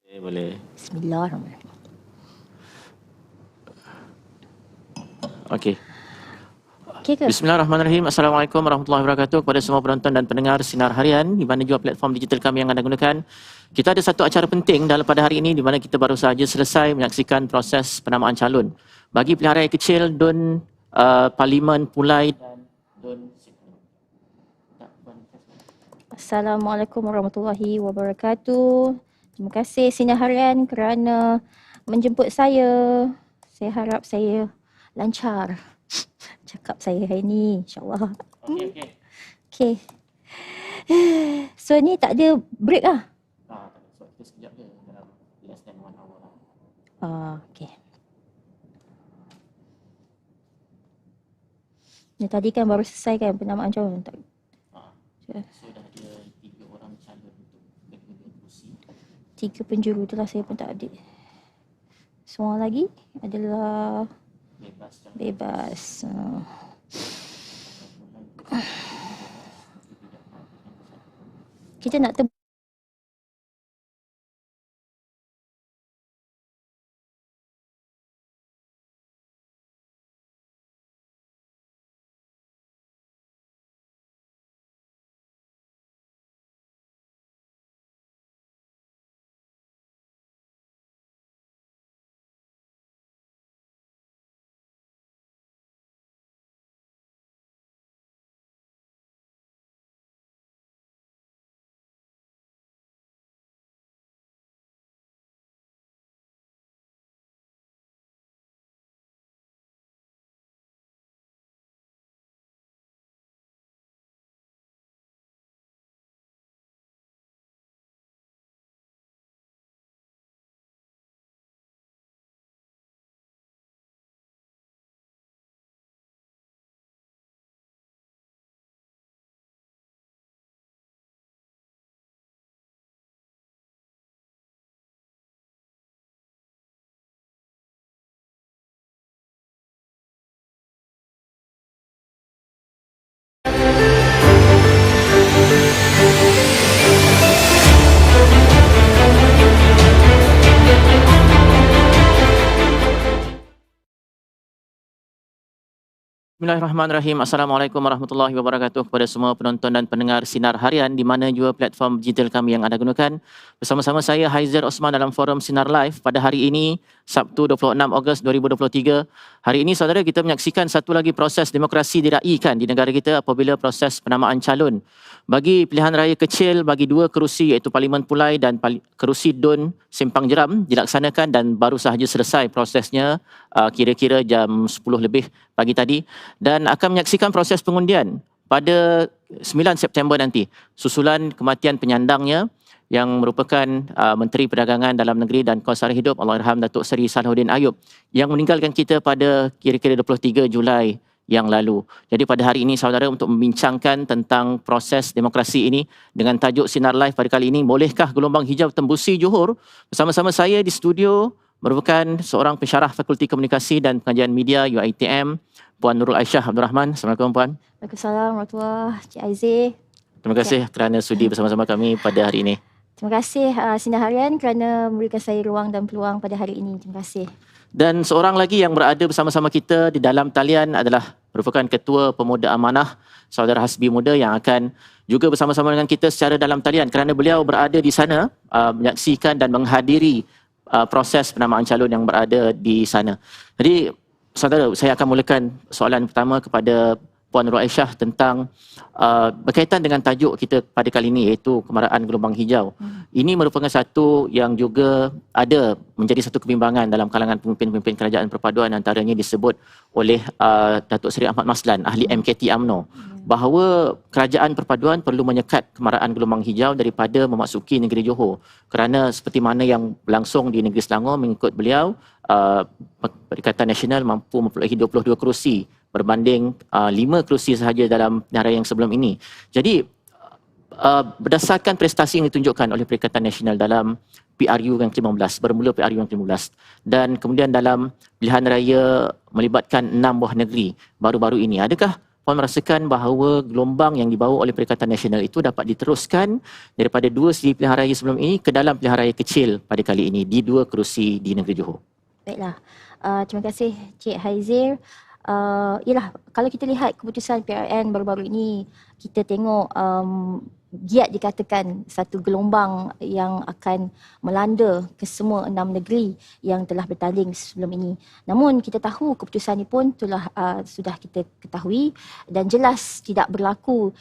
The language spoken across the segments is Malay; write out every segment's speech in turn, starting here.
Boleh. Bismillahirrahmanirrahim. Okey. Okey ke? Bismillahirrahmanirrahim. Assalamualaikum warahmatullahi wabarakatuh kepada semua penonton dan pendengar Sinar Harian di mana juga platform digital kami yang anda gunakan. Kita ada satu acara penting dalam pada hari ini di mana kita baru sahaja selesai menyaksikan proses penamaan calon bagi pilihan raya kecil DUN Parlimen Pulai dan DUN. Assalamualaikum warahmatullahi wabarakatuh. Terima kasih Sinar Harian kerana menjemput saya. Saya harap saya lancar cakap saya hari ni, insyaAllah. Okey. Okey. So ni tak ada break lah? Tak ada. So kita sekejap je dalam less than 1 hour lah. Okey. Ni tadi kan baru selesai kan penamaan calon. Tak. So dah ada 3 orang calon untuk bagi kursi. 3 penjuru tu lah, saya pun tak ada. Seorang lagi adalah bebas. Kita nak Bismillahirrahmanirrahim. Assalamualaikum warahmatullahi wabarakatuh kepada semua penonton dan pendengar Sinar Harian di mana juga platform digital kami yang anda gunakan. Bersama-sama saya Haizer Osman dalam forum Sinar Live pada hari ini, Sabtu 26 Ogos 2023. Hari ini saudara kita menyaksikan satu lagi proses demokrasi diraikan di negara kita apabila proses penamaan calon bagi pilihan raya kecil bagi 2 kerusi iaitu Parlimen Pulai dan kerusi DUN Simpang Jeram dilaksanakan dan baru sahaja selesai prosesnya kira-kira jam 10 lebih pagi tadi dan akan menyaksikan proses pengundian pada 9 September nanti susulan kematian penyandangnya yang merupakan Menteri Perdagangan Dalam Negeri dan Kos Sara Hidup Allahyarham Datuk Seri Salahuddin Ayub yang meninggalkan kita pada kira-kira 23 Julai yang lalu. Jadi pada hari ini saudara untuk membincangkan tentang proses demokrasi ini dengan tajuk Sinar Live pada kali ini, bolehkah gelombang hijau tembusi Johor? Bersama-sama saya di studio merupakan seorang pensyarah Fakulti Komunikasi dan Pengajian Media UiTM, Puan Nurul Aisyah Abdul Rahman. Assalamualaikum Puan. Waalaikumsalam warahmatullahi wabarakatuh. Cik Aizir. Terima kasih kerana sudi bersama-sama kami pada hari ini. Terima kasih Sinar Harian kerana memberikan saya ruang dan peluang pada hari ini. Terima kasih. Dan seorang lagi yang berada bersama-sama kita di dalam talian adalah merupakan Ketua Pemuda Amanah, Saudara Hasbi Muda yang akan juga bersama-sama dengan kita secara dalam talian kerana beliau berada di sana menyaksikan dan menghadiri proses penamaan calon yang berada di sana. Jadi saudara, saya akan mulakan soalan pertama kepada Puan Nurul Aisyah tentang berkaitan dengan tajuk kita pada kali ini iaitu kemarahan gelombang hijau. Ini merupakan satu yang juga ada menjadi satu kebimbangan dalam kalangan pemimpin-pemimpin kerajaan perpaduan, antaranya disebut oleh Datuk Seri Ahmad Maslan, ahli MKT UMNO, bahawa kerajaan perpaduan perlu menyekat kemarahan gelombang hijau daripada memasuki negeri Johor kerana seperti mana yang berlangsung di negeri Selangor mengikut beliau, Perikatan Nasional mampu memperolehi 22 kerusi berbanding 5 kerusi sahaja dalam negara yang sebelum ini. Jadi berdasarkan prestasi yang ditunjukkan oleh Perikatan Nasional dalam PRU yang ke-15, bermula PRU yang ke-15 dan kemudian dalam pilihan raya melibatkan 6 buah negeri baru-baru ini, adakah puan merasakan bahawa gelombang yang dibawa oleh Perikatan Nasional itu dapat diteruskan daripada 2 siri pilihan raya sebelum ini ke dalam pilihan raya kecil pada kali ini di 2 kerusi di negeri Johor? Baiklah. Terima kasih Cik Haizir. Yalah, kalau kita lihat keputusan PRN baru-baru ini, kita tengok giat dikatakan satu gelombang yang akan melanda ke semua 6 negeri yang telah bertanding sebelum ini. Namun kita tahu keputusan ini pun telah sudah kita ketahui dan jelas tidak berlaku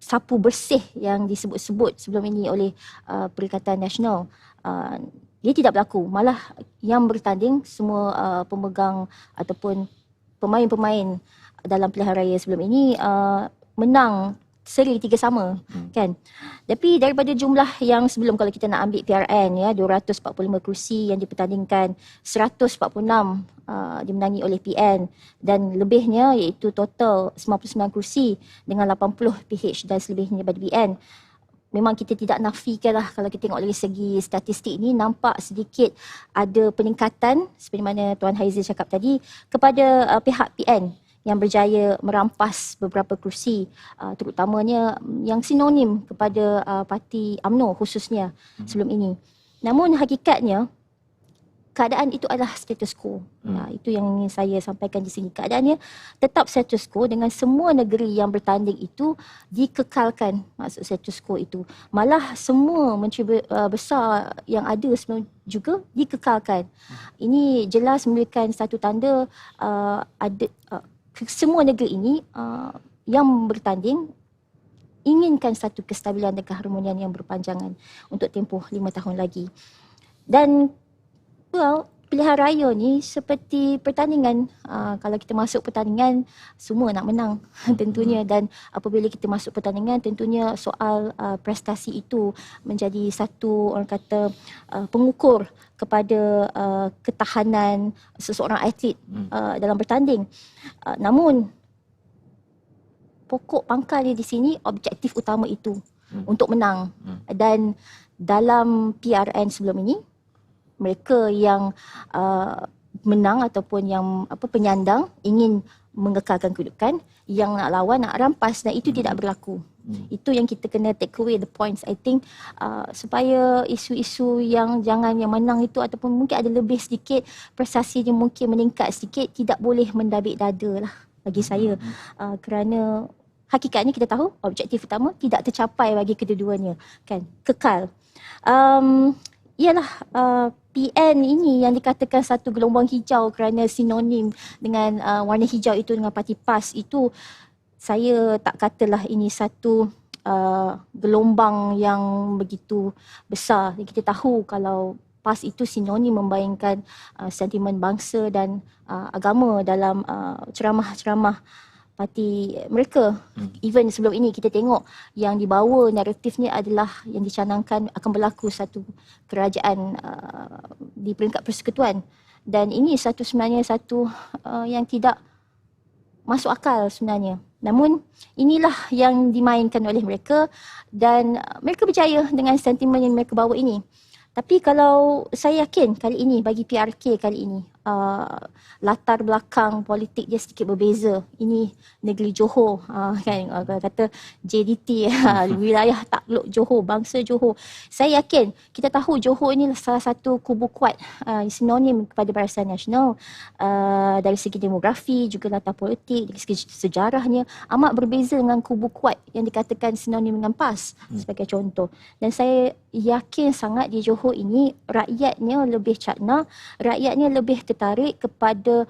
sapu bersih yang disebut-sebut sebelum ini oleh Perikatan Nasional. Dia tidak berlaku. Malah yang bertanding semua pemegang ataupun pemain-pemain dalam pilihan raya sebelum ini menang seri 3 sama, kan. Tapi daripada jumlah yang sebelum, kalau kita nak ambil PRN ya, 245 kursi yang dipertandingkan, 146 dimenangi oleh PN dan lebihnya iaitu total 99 kursi dengan 80 PH dan selebihnya pada PN. Memang kita tidak nafikan lah, kalau kita tengok dari segi statistik ni nampak sedikit ada peningkatan seperti mana Tuan Haizir cakap tadi kepada pihak PN yang berjaya merampas beberapa kursi, terutamanya yang sinonim kepada parti UMNO khususnya sebelum ini. Namun hakikatnya keadaan itu adalah status quo. Itu yang ingin saya sampaikan di sini. Keadaannya tetap status quo dengan semua negeri yang bertanding itu dikekalkan, maksud status quo itu. Malah semua menteri besar yang ada sebelum juga dikekalkan. Ini jelas memberikan satu tanda semua negeri ini yang bertanding inginkan satu kestabilan dan keharmonian yang berpanjangan untuk tempoh 5 tahun lagi. Dan pilihan raya ni seperti pertandingan. Kalau kita masuk pertandingan, semua nak menang tentunya. Dan apabila kita masuk pertandingan, tentunya soal prestasi itu menjadi satu, orang kata, pengukur kepada ketahanan seseorang atlet dalam bertanding. Namun pokok pangkalnya di sini, objektif utama itu untuk menang. Dan dalam PRN sebelum ini, mereka yang menang ataupun yang penyandang ingin mengekalkan kedudukan, yang nak lawan nak rampas, dan itu tidak berlaku. Itu yang kita kena take away the points, I think, supaya isu-isu yang jangan yang menang itu ataupun mungkin ada lebih sedikit prestasi yang mungkin meningkat sedikit, tidak boleh mendabik dada lah bagi saya. Kerana hakikatnya kita tahu objektif utama tidak tercapai bagi kedua-duanya, kan, kekal. Ialah PN ini yang dikatakan satu gelombang hijau kerana sinonim dengan warna hijau itu dengan parti PAS itu, saya tak katalah ini satu gelombang yang begitu besar. Kita tahu kalau PAS itu sinonim membayangkan sentimen bangsa dan agama dalam ceramah-ceramah parti mereka. Even sebelum ini kita tengok yang dibawa naratifnya adalah yang dicanangkan akan berlaku satu kerajaan di peringkat persekutuan. Dan ini sebenarnya satu yang tidak masuk akal sebenarnya. Namun inilah yang dimainkan oleh mereka dan mereka berjaya dengan sentimen yang mereka bawa ini. Tapi kalau saya yakin kali ini, bagi PRK kali ini, latar belakang politik dia sedikit berbeza. Ini negeri Johor, kan, kata JDT, wilayah takluk Johor, bangsa Johor. Saya yakin, kita tahu Johor ini salah satu kubu kuat, sinonim kepada Barisan Nasional, dari segi demografi, juga latar politik, dari segi sejarahnya, amat berbeza dengan kubu kuat yang dikatakan sinonim dengan PAS, sebagai contoh. Dan saya yakin sangat di Johor ini, rakyatnya lebih cakna, rakyatnya lebih tertarik kepada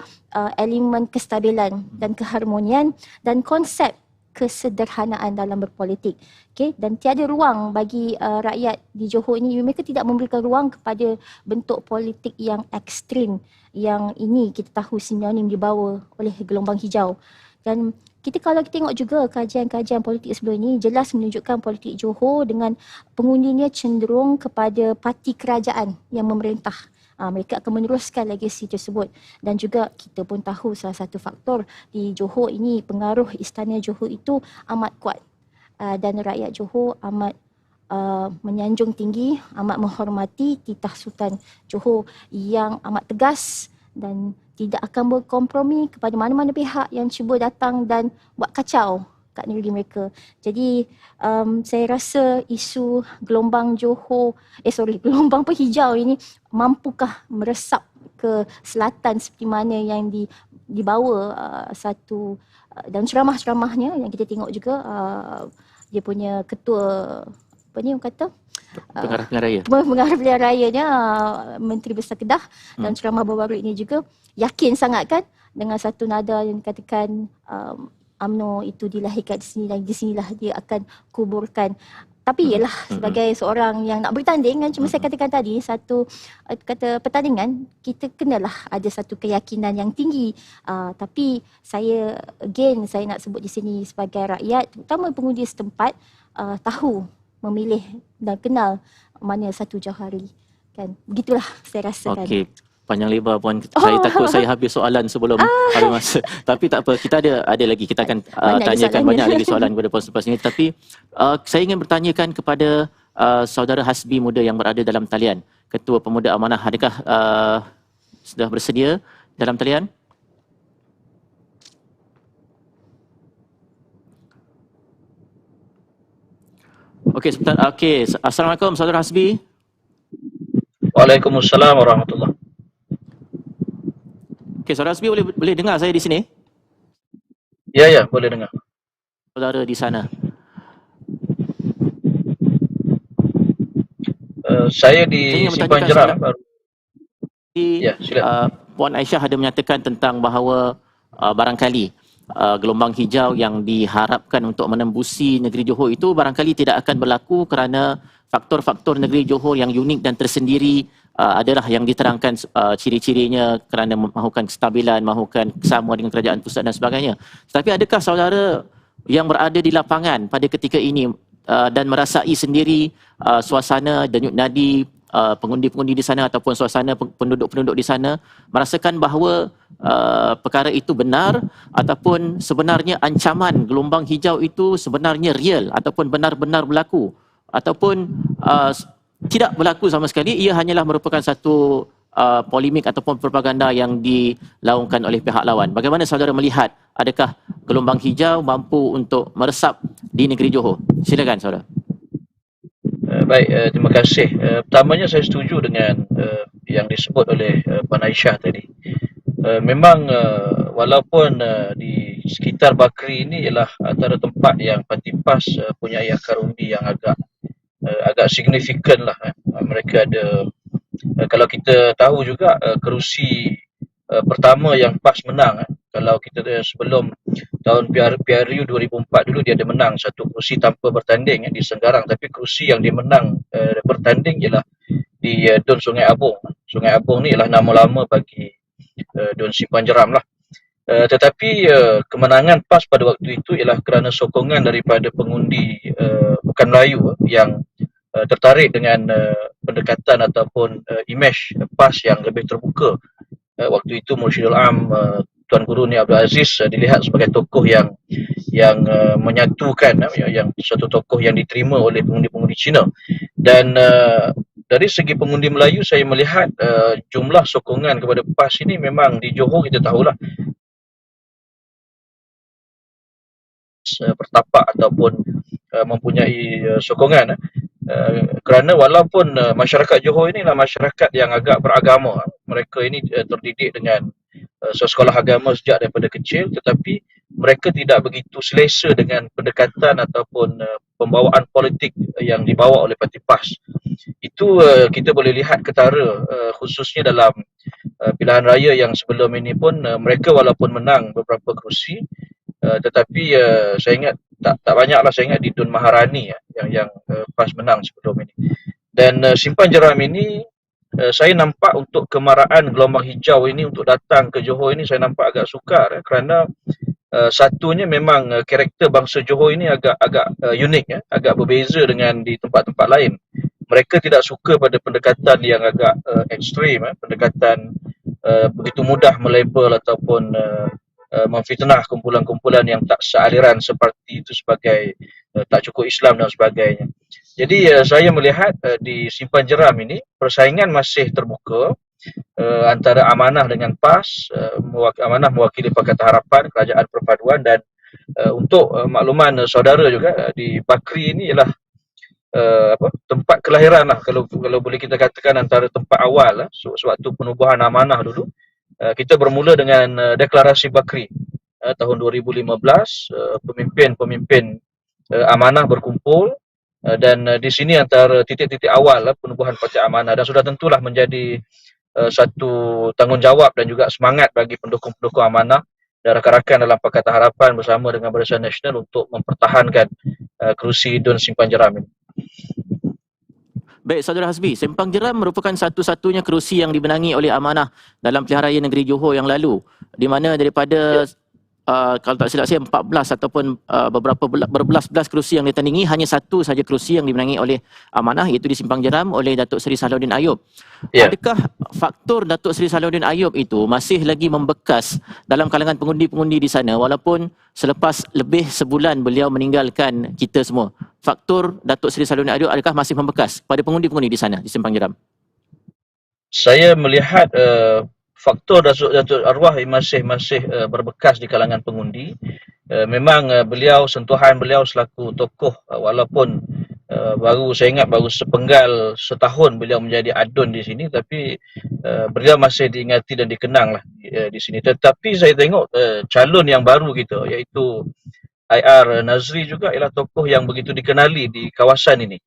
elemen kestabilan dan keharmonian dan konsep kesederhanaan dalam berpolitik. Okay? Dan tiada ruang bagi rakyat di Johor ini, mereka tidak memberikan ruang kepada bentuk politik yang ekstrim, yang ini kita tahu sinonim dibawa oleh gelombang hijau. Dan kalau kita tengok juga kajian-kajian politik sebelum ini, jelas menunjukkan politik Johor dengan pengundinya cenderung kepada parti kerajaan yang memerintah. Mereka akan meneruskan legasi tersebut. Dan juga kita pun tahu salah satu faktor di Johor ini, pengaruh Istana Johor itu amat kuat. Dan rakyat Johor amat menyanjung tinggi, amat menghormati titah Sultan Johor yang amat tegas dan tidak akan berkompromi kepada mana-mana pihak yang cuba datang dan buat kacau kat negeri mereka. Jadi saya rasa isu gelombang Johor, gelombang penghijau ini mampukah meresap ke selatan seperti mana yang dibawa satu dan ceramah-ceramahnya yang kita tengok juga dia punya ketua apa ni orang kata Pengarah pilihan raya. Pengarah pilihan rayanya Menteri Besar Kedah dan ceramah baru-baru ini juga yakin sangat kan dengan satu nada yang dikatakan UMNO itu dilahirkan di sini dan di sinilah dia akan kuburkan. Tapi ialah sebagai seorang yang nak bertanding kan, cuma saya katakan tadi satu kata pertandingan kita kenalah ada satu keyakinan yang tinggi. Tapi saya saya nak sebut di sini sebagai rakyat, terutama pengundi setempat tahu memilih dan kenal mana satu Johari kan. Begitulah saya rasakan. Okey. Panjang lebar pun saya takut saya habis soalan sebelum habis masa. Tapi tak apa, kita ada lagi, kita akan tanyakan banyak lagi soalan kepada puan selepas ini. Tapi saya ingin bertanyakan kepada saudara Hasbi muda yang berada dalam talian, Ketua Pemuda Amanah, adakah sudah bersedia dalam talian? Okey, sebentar. Okey, Assalamualaikum saudara Hasbi. Waalaikumsalam warahmatullahi. Okey, saudara Hasbi boleh dengar saya di sini? Ya, boleh dengar. Saudara di sana. Saya di Simpang Jeram baru. Ya, Puan Aisyah ada menyatakan tentang bahawa barangkali gelombang hijau yang diharapkan untuk menembusi negeri Johor itu barangkali tidak akan berlaku kerana faktor-faktor negeri Johor yang unik dan tersendiri adalah yang diterangkan ciri-cirinya kerana mahukan kestabilan, mahukan kesamaan dengan kerajaan pusat dan sebagainya. Tetapi adakah saudara yang berada di lapangan pada ketika ini dan merasai sendiri suasana denyut nadi pengundi-pengundi di sana ataupun suasana penduduk-penduduk di sana merasakan bahawa perkara itu benar ataupun sebenarnya ancaman gelombang hijau itu sebenarnya real ataupun benar-benar berlaku ataupun tidak berlaku sama sekali, ia hanyalah merupakan satu polemik ataupun propaganda yang dilaungkan oleh pihak lawan. Bagaimana saudara melihat, adakah gelombang hijau mampu untuk meresap di negeri Johor? Silakan saudara. Baik, terima kasih. Pertamanya saya setuju dengan yang disebut oleh Puan Aisyah tadi. Memang walaupun di sekitar Bakri ini ialah antara tempat yang Parti PAS punya akar undi yang agak signifikan lah. Mereka ada, kalau kita tahu juga kerusi pertama yang PAS menang, kalau kita sebelum tahun PRU 2004 dulu dia ada menang satu kerusi tanpa bertanding di Senggarang, tapi kerusi yang dia menang bertanding ialah di Dun Sungai Abung. Sungai Abung ni ialah nama lama bagi Dun Simpang Jeram lah. Tetapi kemenangan PAS pada waktu itu ialah kerana sokongan daripada pengundi bukan Melayu yang tertarik dengan pendekatan ataupun imej PAS yang lebih terbuka. Waktu itu Mursyidul Am Tuan Guru Ni Abdul Aziz dilihat sebagai tokoh yang menyatukan, yang satu tokoh yang diterima oleh pengundi-pengundi Cina. Dan dari segi pengundi Melayu, saya melihat jumlah sokongan kepada PAS ini memang di Johor kita tahulah bertapak ataupun mempunyai sokongan kerana walaupun masyarakat Johor ini adalah masyarakat yang agak beragama, mereka ini terdidik dengan sekolah agama sejak daripada kecil, tetapi mereka tidak begitu selesa dengan pendekatan ataupun pembawaan politik yang dibawa oleh Parti PAS. Itu kita boleh lihat ketara khususnya dalam pilihan raya yang sebelum ini pun mereka walaupun menang beberapa kerusi, tetapi saya ingat tak banyaklah, saya ingat di Dun Maharani yang PAS menang sebelum ini. Dan Simpang Jeram ini saya nampak untuk kemarahan gelombang hijau ini untuk datang ke Johor ini saya nampak agak sukar kerana satunya memang karakter bangsa Johor ini agak unik, agak berbeza dengan di tempat-tempat lain. Mereka tidak suka pada pendekatan yang agak ekstrim, pendekatan begitu mudah melabel ataupun memfitnah kumpulan-kumpulan yang tak sealiran seperti itu sebagai tak cukup Islam dan sebagainya. Jadi saya melihat di Simpang Jeram ini persaingan masih terbuka antara Amanah dengan PAS. Amanah mewakili Pakatan Harapan, Kerajaan Perpaduan, dan untuk makluman saudara juga, di Bakri ini ialah tempat kelahiran lah, kalau boleh kita katakan antara tempat awal lah, sewaktu penubuhan Amanah dulu. Kita bermula dengan deklarasi Bakri tahun 2015. Pemimpin-pemimpin Amanah berkumpul, dan di sini antara titik-titik awal lah penubuhan Parti Amanah, dan sudah tentulah menjadi satu tanggungjawab dan juga semangat bagi pendukung-pendukung Amanah dan rakan-rakan dalam Pakatan Harapan bersama dengan Barisan Nasional untuk mempertahankan kerusi DUN Simpang Jeram ini. Baik, Saudara Hasbi, Simpang Jeram merupakan satu-satunya kerusi yang dimenangi oleh Amanah dalam pilihan raya negeri Johor yang lalu, di mana daripada kalau tak silap saya 14 ataupun berbelas-belas kerusi yang ditandingi, hanya satu saja kerusi yang dimenangi oleh Amanah, iaitu di Simpang Jeram oleh Datuk Seri Salahuddin Ayub. Adakah faktor Datuk Seri Salahuddin Ayub itu masih lagi membekas dalam kalangan pengundi-pengundi di sana, walaupun selepas lebih sebulan beliau meninggalkan kita semua? Faktor Datuk Seri Salahuddin Ayub adakah masih membekas pada pengundi-pengundi di sana, di Simpang Jeram? Saya melihat faktor Datuk Arwah masih berbekas di kalangan pengundi. Memang sentuhan beliau selaku tokoh, walaupun saya ingat baru sepenggal setahun beliau menjadi adun di sini, tapi beliau masih diingati dan dikenang lah di sini. Tetapi saya tengok calon yang baru gitu, iaitu IR Nazri juga ialah tokoh yang begitu dikenali di kawasan ini.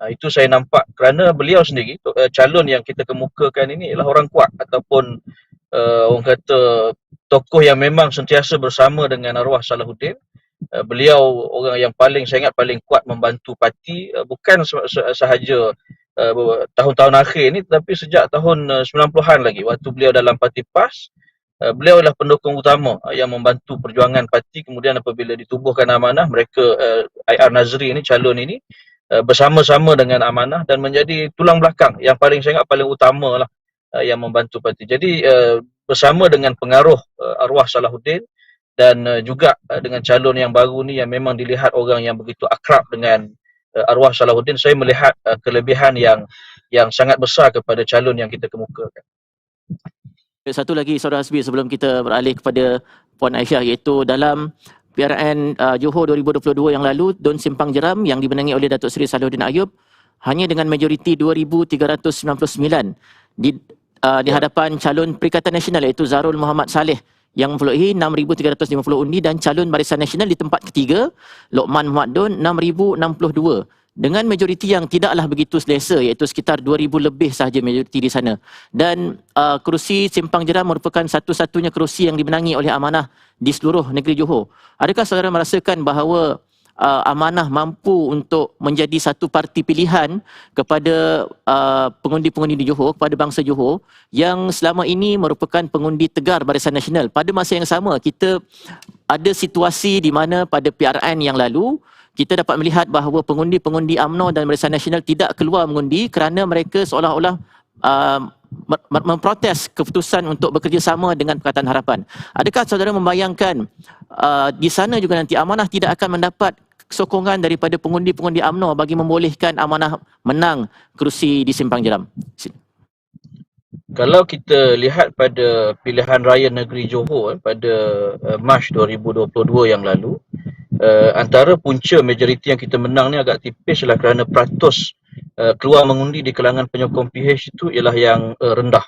Itu saya nampak kerana beliau sendiri, calon yang kita kemukakan ini ialah orang kuat, ataupun orang kata tokoh yang memang sentiasa bersama dengan arwah Salahuddin. Beliau orang yang saya ingat paling kuat membantu parti, bukan sahaja tahun-tahun akhir ini, tetapi sejak tahun 90-an lagi, waktu beliau dalam parti PAS. Beliau adalah pendukung utama yang membantu perjuangan parti. Kemudian apabila ditubuhkan Amanah, mereka IR Nazri ini, calon ini, bersama-sama dengan Amanah dan menjadi tulang belakang yang saya ingat paling utama lah yang membantu parti. Jadi bersama dengan pengaruh arwah Salahuddin dan juga dengan calon yang baru ni yang memang dilihat orang yang begitu akrab dengan arwah Salahuddin, saya melihat kelebihan yang sangat besar kepada calon yang kita kemukakan. Satu lagi, Saudara Hasbi, sebelum kita beralih kepada Puan Aisyah, iaitu dalam PRN Johor 2022 yang lalu, DUN Simpang Jeram yang dimenangi oleh Datuk Seri Salahuddin Ayub hanya dengan majoriti 2,399 di hadapan calon Perikatan Nasional iaitu Zarul Muhammad Saleh yang memperoleh 6,350 undi, dan calon Barisan Nasional di tempat ketiga, Lokman Muhammad Dun, 6,062. Dengan majoriti yang tidaklah begitu selesa, iaitu sekitar 2,000 lebih sahaja majoriti di sana. Dan kerusi Simpang Jeram merupakan satu-satunya kerusi yang dimenangi oleh Amanah di seluruh negeri Johor. Adakah saudara merasakan bahawa Amanah mampu untuk menjadi satu parti pilihan kepada pengundi-pengundi di Johor, kepada bangsa Johor yang selama ini merupakan pengundi tegar Barisan Nasional? Pada masa yang sama, kita ada situasi di mana pada PRN yang lalu, kita dapat melihat bahawa pengundi-pengundi UMNO dan Barisan Nasional tidak keluar mengundi kerana mereka seolah-olah memprotes keputusan untuk bekerjasama dengan Pakatan Harapan. Adakah saudara membayangkan di sana juga nanti Amanah tidak akan mendapat sokongan daripada pengundi-pengundi UMNO bagi membolehkan Amanah menang kerusi di Simpang Jeram? Kalau kita lihat pada pilihan raya negeri Johor pada Mac 2022 yang lalu, antara punca majoriti yang kita menang ni agak tipis lah kerana peratus keluar mengundi di kalangan penyokong PH itu ialah yang rendah.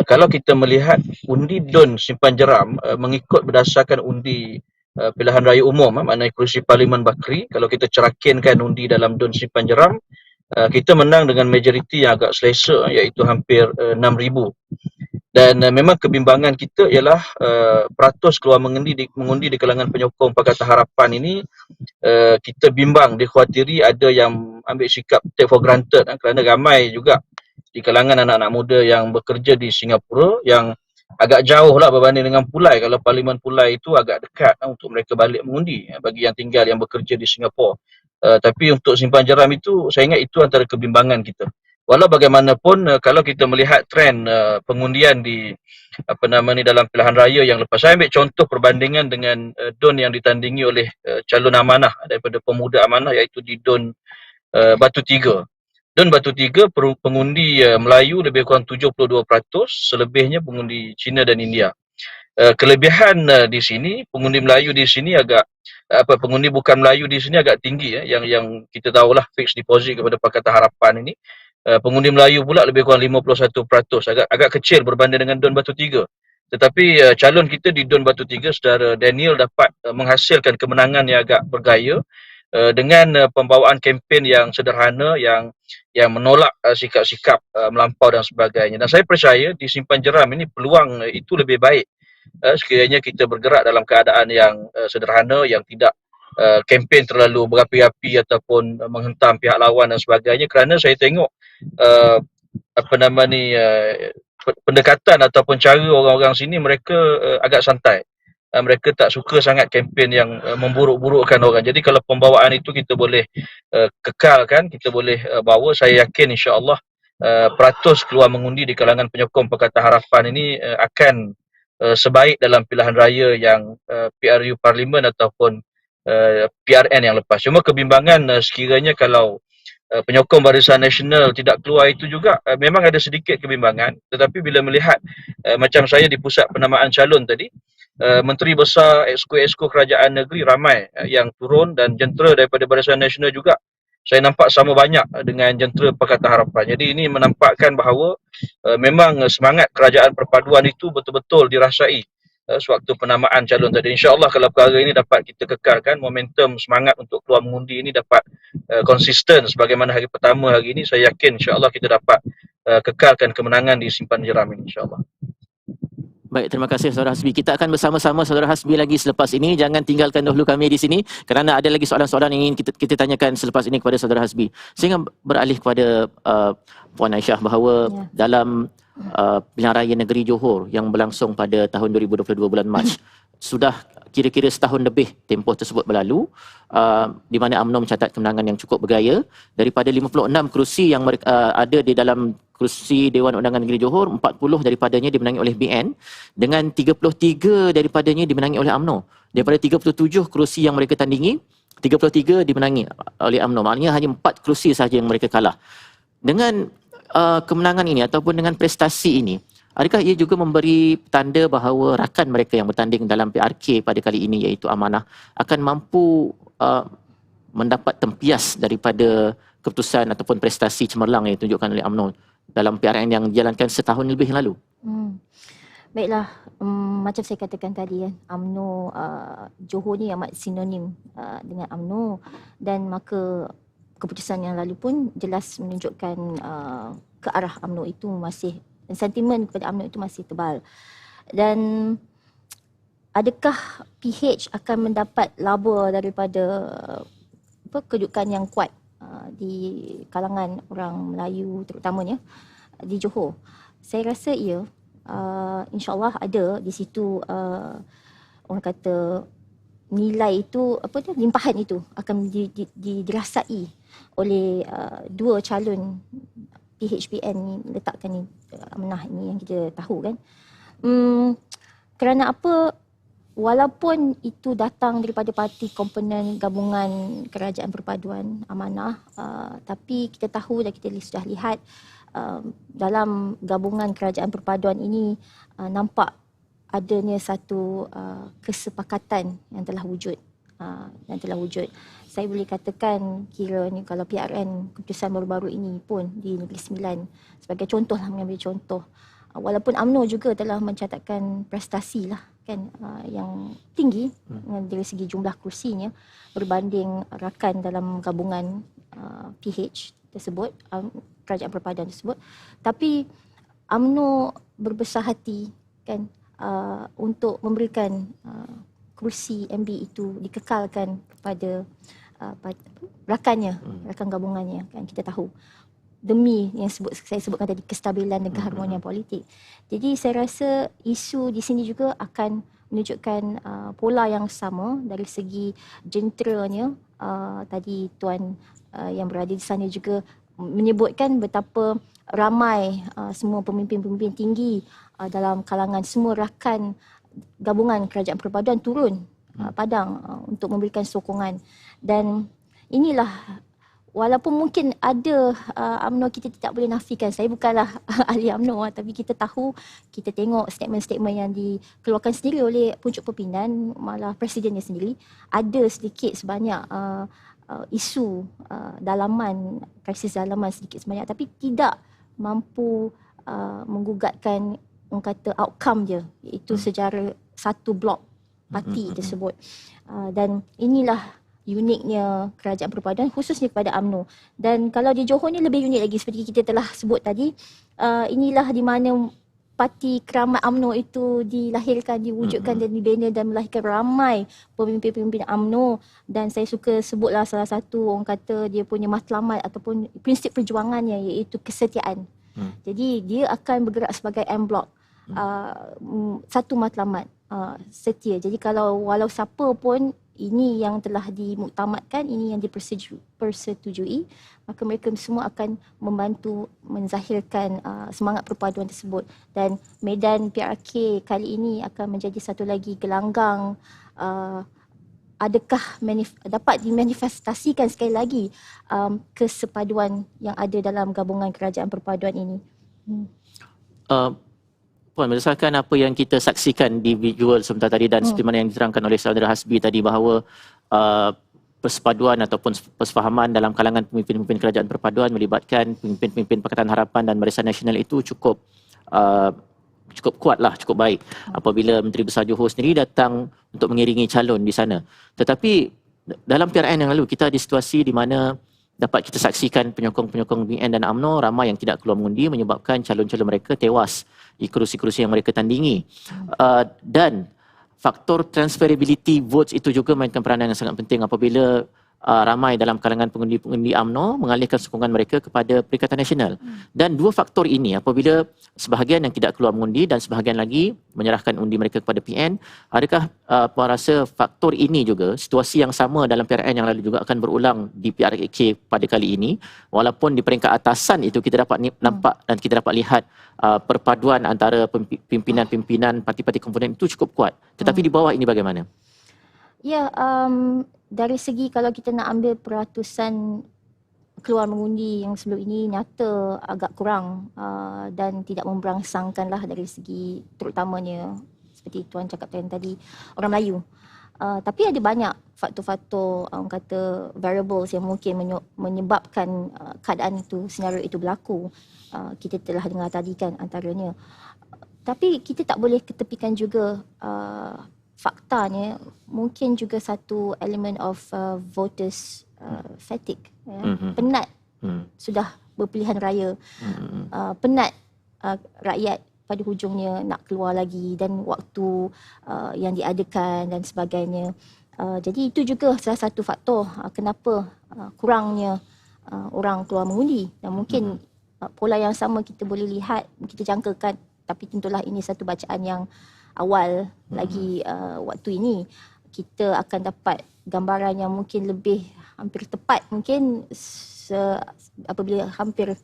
Kalau kita melihat undi DUN Simpang Jeram mengikut berdasarkan undi pilihan raya umum, maknanya kerusi Parlimen Bakri, kalau kita cerakinkan undi dalam DUN Simpang Jeram, kita menang dengan majoriti yang agak selesa, iaitu hampir 6,000. Dan memang kebimbangan kita ialah peratus keluar mengundi di kalangan penyokong Pakatan Harapan ini. Kita bimbang, dikhawatiri ada yang ambil sikap take for granted kerana ramai juga di kalangan anak-anak muda yang bekerja di Singapura yang agak jauh lah berbanding dengan Pulai. Kalau Parlimen Pulai itu agak dekat untuk mereka balik mengundi bagi yang tinggal, yang bekerja di Singapura. Tapi untuk Simpang Jeram itu, saya ingat itu antara kebimbangan kita. Walau bagaimanapun, kalau kita melihat trend pengundian di dalam pilihan raya yang lepas, saya ambil contoh perbandingan dengan DUN yang ditandingi oleh calon Amanah daripada pemuda Amanah, iaitu di DUN Batu Tiga. Dun Batu Tiga pengundi Melayu lebih kurang 72%, selebihnya pengundi Cina dan India. Kelebihan di sini, pengundi Melayu di sini agak pengundi bukan Melayu di sini agak tinggi ya, yang kita tahulah fixed deposit kepada Pakatan Harapan ini. Pengundi Melayu pula lebih kurang 51%, agak kecil berbanding dengan Dun Batu Tiga. Tetapi calon kita di Dun Batu Tiga, saudara Daniel, dapat menghasilkan kemenangan yang agak bergaya dengan pembawaan kempen yang sederhana, yang menolak sikap-sikap melampau dan sebagainya. Dan saya percaya di Simpan Jeram ini peluang itu lebih baik sekiranya kita bergerak dalam keadaan yang sederhana, yang tidak kempen terlalu berapi-api ataupun menghentam pihak lawan dan sebagainya, kerana saya tengok pendekatan ataupun cara orang-orang sini, mereka agak santai. Mereka tak suka sangat kempen yang memburuk-burukkan orang. Jadi kalau pembawaan itu kita boleh kekalkan, kita boleh bawa, saya yakin insya-Allah peratus keluar mengundi di kalangan penyokong Pakatan Harapan ini akan sebaik dalam pilihan raya yang PRU Parlimen ataupun PRN yang lepas. Cuma kebimbangan sekiranya kalau penyokong Barisan Nasional tidak keluar itu juga memang ada sedikit kebimbangan. Tetapi bila melihat macam saya di pusat penamaan calon tadi, Menteri Besar, exco kerajaan negeri ramai yang turun, dan jentera daripada Barisan Nasional juga saya nampak sama banyak dengan jentera Pakatan Harapan. Jadi ini menampakkan bahawa memang semangat kerajaan perpaduan itu betul-betul dirasai sewaktu penamaan calon tadi. InsyaAllah kalau perkara ini dapat kita kekalkan, momentum semangat untuk keluar mengundi ini dapat konsisten sebagaimana hari pertama hari ini, saya yakin insyaAllah kita dapat kekalkan kemenangan di Simpan Jeram ini insyaAllah. Baik, terima kasih Saudara Hasbi. Kita akan bersama-sama Saudara Hasbi lagi selepas ini. Jangan tinggalkan dahulu kami di sini kerana ada lagi soalan-soalan yang ingin kita tanyakan selepas ini kepada Saudara Hasbi. Sehingga beralih kepada Puan Aisyah bahawa dalam pilihan raya negeri Johor yang berlangsung pada tahun 2022 bulan Mac, sudah kira-kira setahun lebih tempoh tersebut berlalu, di mana UMNO mencatat kemenangan yang cukup bergaya. Daripada 56 kerusi yang ada di dalam kerusi Dewan Undangan Negeri Johor, 40 daripadanya dimenangi oleh BN, dengan 33 daripadanya dimenangi oleh UMNO. Daripada 37 kerusi yang mereka tandingi, 33 dimenangi oleh UMNO. Maknanya hanya 4 kerusi sahaja yang mereka kalah. Dengan kemenangan ini ataupun dengan prestasi ini, adakah ia juga memberi tanda bahawa rakan mereka yang bertanding dalam PRK pada kali ini, iaitu Amanah, akan mampu mendapat tempias daripada keputusan ataupun prestasi cemerlang yang ditunjukkan oleh UMNO dalam PRN yang dijalankan setahun lebih yang lalu? Baiklah, macam saya katakan tadi kan, UMNO Johor ni amat sinonim dengan UMNO, dan maka keputusan yang lalu pun jelas menunjukkan ke arah UMNO itu masih, sentimen kepada UMNO itu masih tebal. Dan adakah PH akan mendapat laba daripada kedudukan yang kuat di kalangan orang Melayu terutamanya di Johor? Saya rasa ya, insyaAllah ada di situ orang kata nilai itu, limpahan itu akan dirasai oleh dua calon PHPN ni, letakkan ni Amanah ini yang kita tahu kan. Kerana apa? Walaupun itu datang daripada parti komponen gabungan kerajaan perpaduan Amanah, tapi kita tahu dan kita sudah lihat dalam gabungan kerajaan perpaduan ini nampak adanya satu kesepakatan yang telah wujud. Saya boleh katakan kiranya kalau PRN keputusan baru-baru ini pun di Negeri Sembilan sebagai contoh lah, mengambil contoh, walaupun UMNO juga telah mencatatkan prestasi lah kan, yang tinggi dari segi jumlah kursinya berbanding rakan dalam gabungan PH tersebut, kerajaan perpaduan tersebut, tapi UMNO berbesar hati kan untuk memberikan kursi MB itu dikekalkan kepada rakannya, rakan gabungannya kan, kita tahu demi yang saya sebutkan tadi, kestabilan dan keharmonian politik. Jadi saya rasa isu di sini juga akan menunjukkan pola yang sama dari segi jenteranya. Tadi tuan yang berada di sana juga menyebutkan betapa ramai semua pemimpin-pemimpin tinggi dalam kalangan semua rakan gabungan kerajaan perpaduan turun padang untuk memberikan sokongan. Dan inilah walaupun mungkin ada UMNO, kita tidak boleh nafikan. Saya bukanlah ahli UMNO, tapi kita tahu, kita tengok statement-statement yang dikeluarkan sendiri oleh pucuk pimpinan, malah presidennya sendiri, ada sedikit sebanyak isu dalaman, krisis dalaman sedikit sebanyak, tapi tidak mampu menggugatkan, orang kata, outcome dia, iaitu sejarah satu blok parti tersebut. Dan inilah uniknya kerajaan perpaduan, khususnya kepada UMNO. Dan kalau di Johor ni lebih unik lagi, seperti kita telah sebut tadi, inilah di mana parti keramat UMNO itu dilahirkan, diwujudkan dan dibina dan melahirkan ramai pemimpin-pemimpin UMNO. Dan saya suka sebutlah salah satu, orang kata, dia punya matlamat ataupun prinsip perjuangannya, iaitu kesetiaan. Jadi dia akan bergerak sebagai M Block, satu matlamat, setia. Jadi walau siapa pun, ini yang telah dimuktamadkan, ini yang dipersetujui, maka mereka semua akan membantu menzahirkan semangat perpaduan tersebut. Dan medan PRK kali ini akan menjadi satu lagi gelanggang, adakah dapat dimanifestasikan sekali lagi kesepaduan yang ada dalam gabungan kerajaan perpaduan ini. Puan, berdasarkan apa yang kita saksikan di visual sebentar tadi dan seperti mana yang diterangkan oleh Saudara Hasbi tadi, bahawa persepaduan ataupun persefahaman dalam kalangan pemimpin-pemimpin kerajaan perpaduan melibatkan pemimpin-pemimpin Pakatan Harapan dan Barisan Nasional itu cukup kuatlah, cukup baik apabila Menteri Besar Johor sendiri datang untuk mengiringi calon di sana. Tetapi dalam PRN yang lalu, kita ada situasi di mana dapat kita saksikan penyokong-penyokong BN dan UMNO ramai yang tidak keluar mengundi, menyebabkan calon-calon mereka tewas di kerusi-kerusi yang mereka tandingi. Dan faktor transferability votes itu juga mainkan peranan yang sangat penting apabila ramai dalam kalangan pengundi-pengundi UMNO mengalihkan sokongan mereka kepada Perikatan Nasional. Dan dua faktor ini, apabila sebahagian yang tidak keluar mengundi dan sebahagian lagi menyerahkan undi mereka kepada PN, adakah Puan rasa faktor ini juga, situasi yang sama dalam PRN yang lalu juga akan berulang di PRK pada kali ini, walaupun di peringkat atasan itu kita dapat nampak dan kita dapat lihat perpaduan antara pimpinan-pimpinan parti-parti komponen itu cukup kuat. Tetapi di bawah ini bagaimana? Ya, dari segi kalau kita nak ambil peratusan keluar mengundi yang sebelum ini, nyata agak kurang dan tidak memberangsangkanlah dari segi terutamanya seperti Tuan cakap tadi, orang Melayu. Tapi ada banyak faktor-faktor, orang kata, variables yang mungkin menyebabkan keadaan itu, senario itu berlaku. Kita telah dengar tadi kan antaranya. Tapi kita tak boleh ketepikan juga faktanya, mungkin juga satu elemen of voters fatigue, penat sudah berpilihan raya, penat rakyat pada hujungnya nak keluar lagi dan waktu yang diadakan dan sebagainya. Jadi itu juga salah satu faktor kenapa kurangnya orang keluar mengundi. Dan mungkin pola yang sama kita boleh lihat, kita jangkakan, tapi tentulah ini satu bacaan yang awal lagi. Waktu ini kita akan dapat gambaran yang mungkin lebih hampir tepat mungkin apabila hampir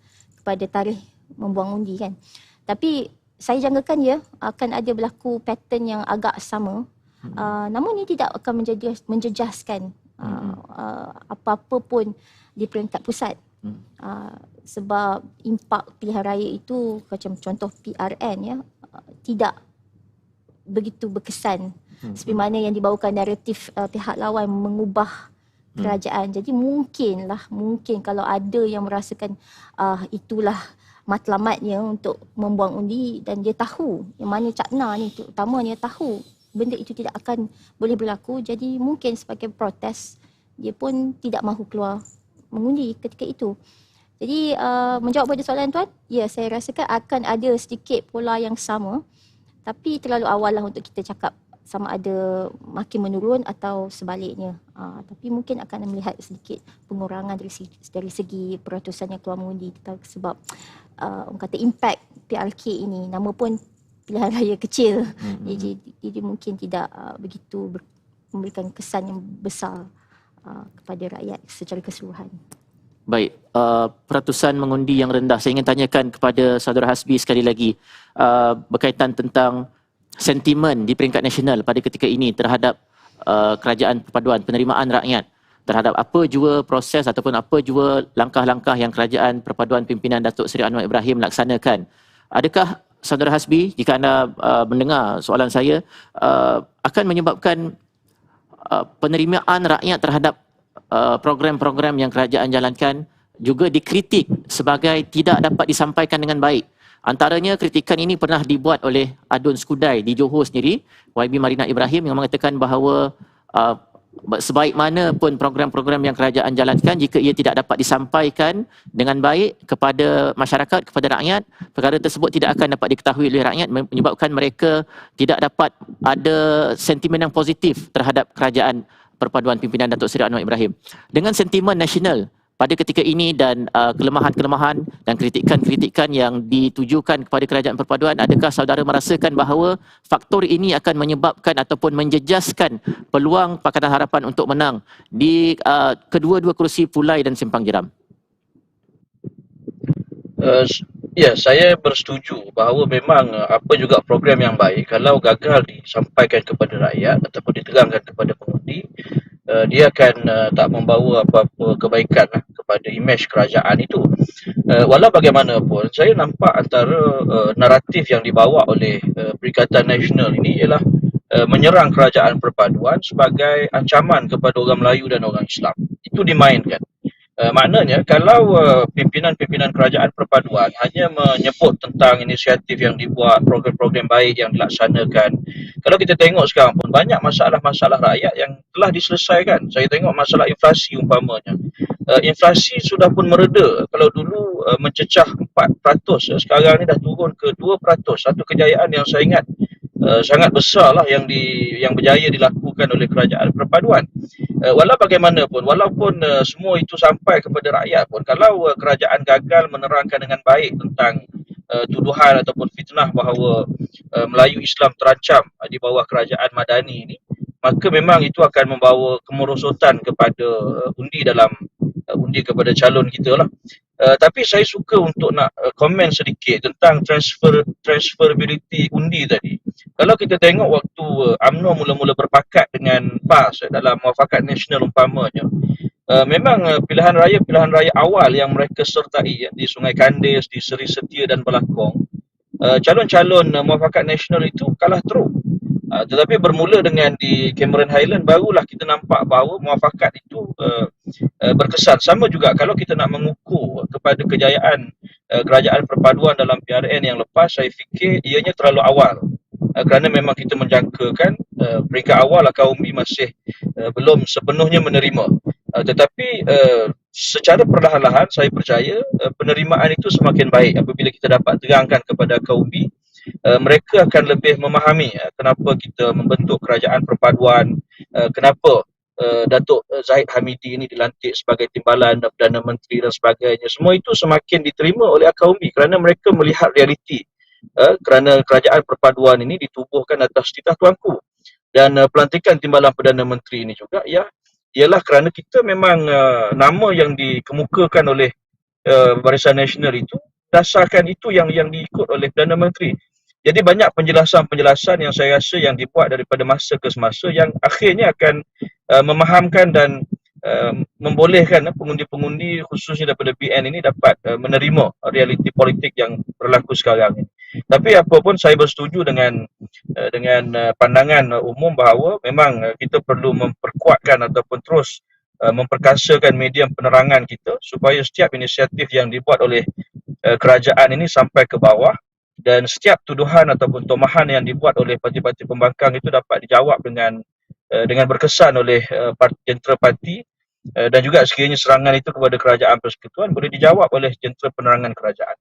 kepada tarikh membuang undi kan. Tapi saya jangkakan ya akan ada berlaku pattern yang agak sama. Namun ini tidak akan menjejaskan apa-apa pun di peringkat pusat. Sebab impak pilihan raya itu, macam contoh PRN ya, tidak begitu berkesan seperti mana yang dibawakan naratif pihak lawan mengubah kerajaan. Jadi mungkin kalau ada yang merasakan itulah matlamatnya untuk membuang undi dan dia tahu yang mana cakna ni, terutamanya tahu benda itu tidak akan boleh berlaku, jadi mungkin sebagai protes dia pun tidak mahu keluar mengundi ketika itu. Jadi menjawab pada soalan tuan, ya saya rasakan akan ada sedikit pola yang sama, tapi terlalu awal lah untuk kita cakap sama ada makin menurun atau sebaliknya. Tapi mungkin akan melihat sedikit pengurangan dari segi peratusan yang keluar mengundi, sebab orang kata impact PRK ini, nama pun pilihan raya kecil, jadi mungkin tidak begitu memberikan kesan yang besar kepada rakyat secara keseluruhan. Baik, peratusan mengundi yang rendah. Saya ingin tanyakan kepada Saudara Hasbi sekali lagi berkaitan tentang sentimen di peringkat nasional pada ketika ini terhadap kerajaan perpaduan, penerimaan rakyat. terhadap apa jua proses ataupun apa jua langkah-langkah yang Kerajaan Perpaduan Pimpinan Datuk Seri Anwar Ibrahim laksanakan. Adakah Saudara Hasbi, jika anda mendengar soalan saya, akan menyebabkan penerimaan rakyat terhadap program-program yang kerajaan jalankan juga dikritik sebagai tidak dapat disampaikan dengan baik? Antaranya kritikan ini pernah dibuat oleh Adun Skudai di Johor sendiri, YB Marina Ibrahim, yang mengatakan bahawa sebaik mana pun program-program yang kerajaan jalankan, jika ia tidak dapat disampaikan dengan baik kepada masyarakat, kepada rakyat, perkara tersebut tidak akan dapat diketahui oleh rakyat, menyebabkan mereka tidak dapat ada sentimen yang positif terhadap Kerajaan Perpaduan Pimpinan Datuk Seri Anwar Ibrahim. Dengan sentimen nasional pada ketika ini dan kelemahan-kelemahan dan kritikan-kritikan yang ditujukan kepada Kerajaan Perpaduan, adakah saudara merasakan bahawa faktor ini akan menyebabkan ataupun menjejaskan peluang Pakatan Harapan untuk menang di kedua-dua kerusi Pulai dan Simpang Jeram? Ya, saya bersetuju bahawa memang apa juga program yang baik, kalau gagal disampaikan kepada rakyat ataupun diterangkan kepada pengundi, dia akan tak membawa apa-apa kebaikan kepada imej kerajaan itu. Walau bagaimanapun, saya nampak antara naratif yang dibawa oleh Perikatan Nasional ini ialah menyerang Kerajaan Perpaduan sebagai ancaman kepada orang Melayu dan orang Islam. Itu dimainkan. Maknanya kalau pimpinan-pimpinan Kerajaan Perpaduan hanya menyebut tentang inisiatif yang dibuat, program-program baik yang dilaksanakan, kalau kita tengok sekarang pun banyak masalah-masalah rakyat yang telah diselesaikan. Saya tengok masalah inflasi umpamanya. Inflasi sudah pun mereda. Kalau dulu mencecah 4%, sekarang ni dah turun ke 2%. Satu kejayaan yang saya ingat sangat besar lah yang berjaya dilakukan oleh Kerajaan Perpaduan. Walau bagaimanapun, walaupun semua itu sampai kepada rakyat pun, kalau kerajaan gagal menerangkan dengan baik tentang tuduhan ataupun fitnah bahawa Melayu Islam terancam di bawah kerajaan Madani ini, maka memang itu akan membawa kemerosotan kepada undi dalam undi kepada calon kita lah. Tapi saya suka untuk nak komen sedikit tentang transferability undi tadi. Kalau kita tengok waktu UMNO mula-mula berpakat dengan PAS dalam Muafakat Nasional umpamanya, memang pilihan raya awal yang mereka sertai di Sungai Kandis, di Seri Setia dan Belakong, calon-calon Muafakat Nasional itu kalah teruk. Tetapi bermula dengan di Cameron Highland, barulah kita nampak bahawa muafakat itu berkesan. Sama juga kalau kita nak mengukur kepada kejayaan Kerajaan Perpaduan dalam PRN yang lepas, saya fikir ianya terlalu awal. Kerana memang kita menjangkakan peringkat awal Akaumbi masih belum sepenuhnya menerima. Tetapi secara perlahan-lahan saya percaya penerimaan itu semakin baik apabila kita dapat terangkan kepada Akaumbi. Mereka akan lebih memahami kenapa kita membentuk Kerajaan Perpaduan, kenapa Datuk Zahid Hamidi ini dilantik sebagai timbalan Perdana Menteri dan sebagainya. Semua itu semakin diterima oleh Akaumbi kerana mereka melihat realiti. Kerana Kerajaan Perpaduan ini ditubuhkan atas titah tuanku. Dan pelantikan timbalan Perdana Menteri ini juga ialah kerana kita memang nama yang dikemukakan oleh Barisan Nasional itu, dasarkan itu yang diikut oleh Perdana Menteri. Jadi banyak penjelasan-penjelasan yang saya rasa yang dibuat daripada masa ke semasa yang akhirnya akan memahamkan dan membolehkan pengundi-pengundi khususnya daripada BN ini dapat menerima realiti politik yang berlaku sekarang ini. Tapi apapun saya bersetuju dengan pandangan umum bahawa memang kita perlu memperkuatkan ataupun terus memperkasakan medium penerangan kita supaya setiap inisiatif yang dibuat oleh kerajaan ini sampai ke bawah, dan setiap tuduhan ataupun tomahan yang dibuat oleh parti-parti pembangkang itu dapat dijawab dengan berkesan oleh jentera parti, dan juga sekiranya serangan itu kepada kerajaan persekutuan boleh dijawab oleh jentera penerangan kerajaan.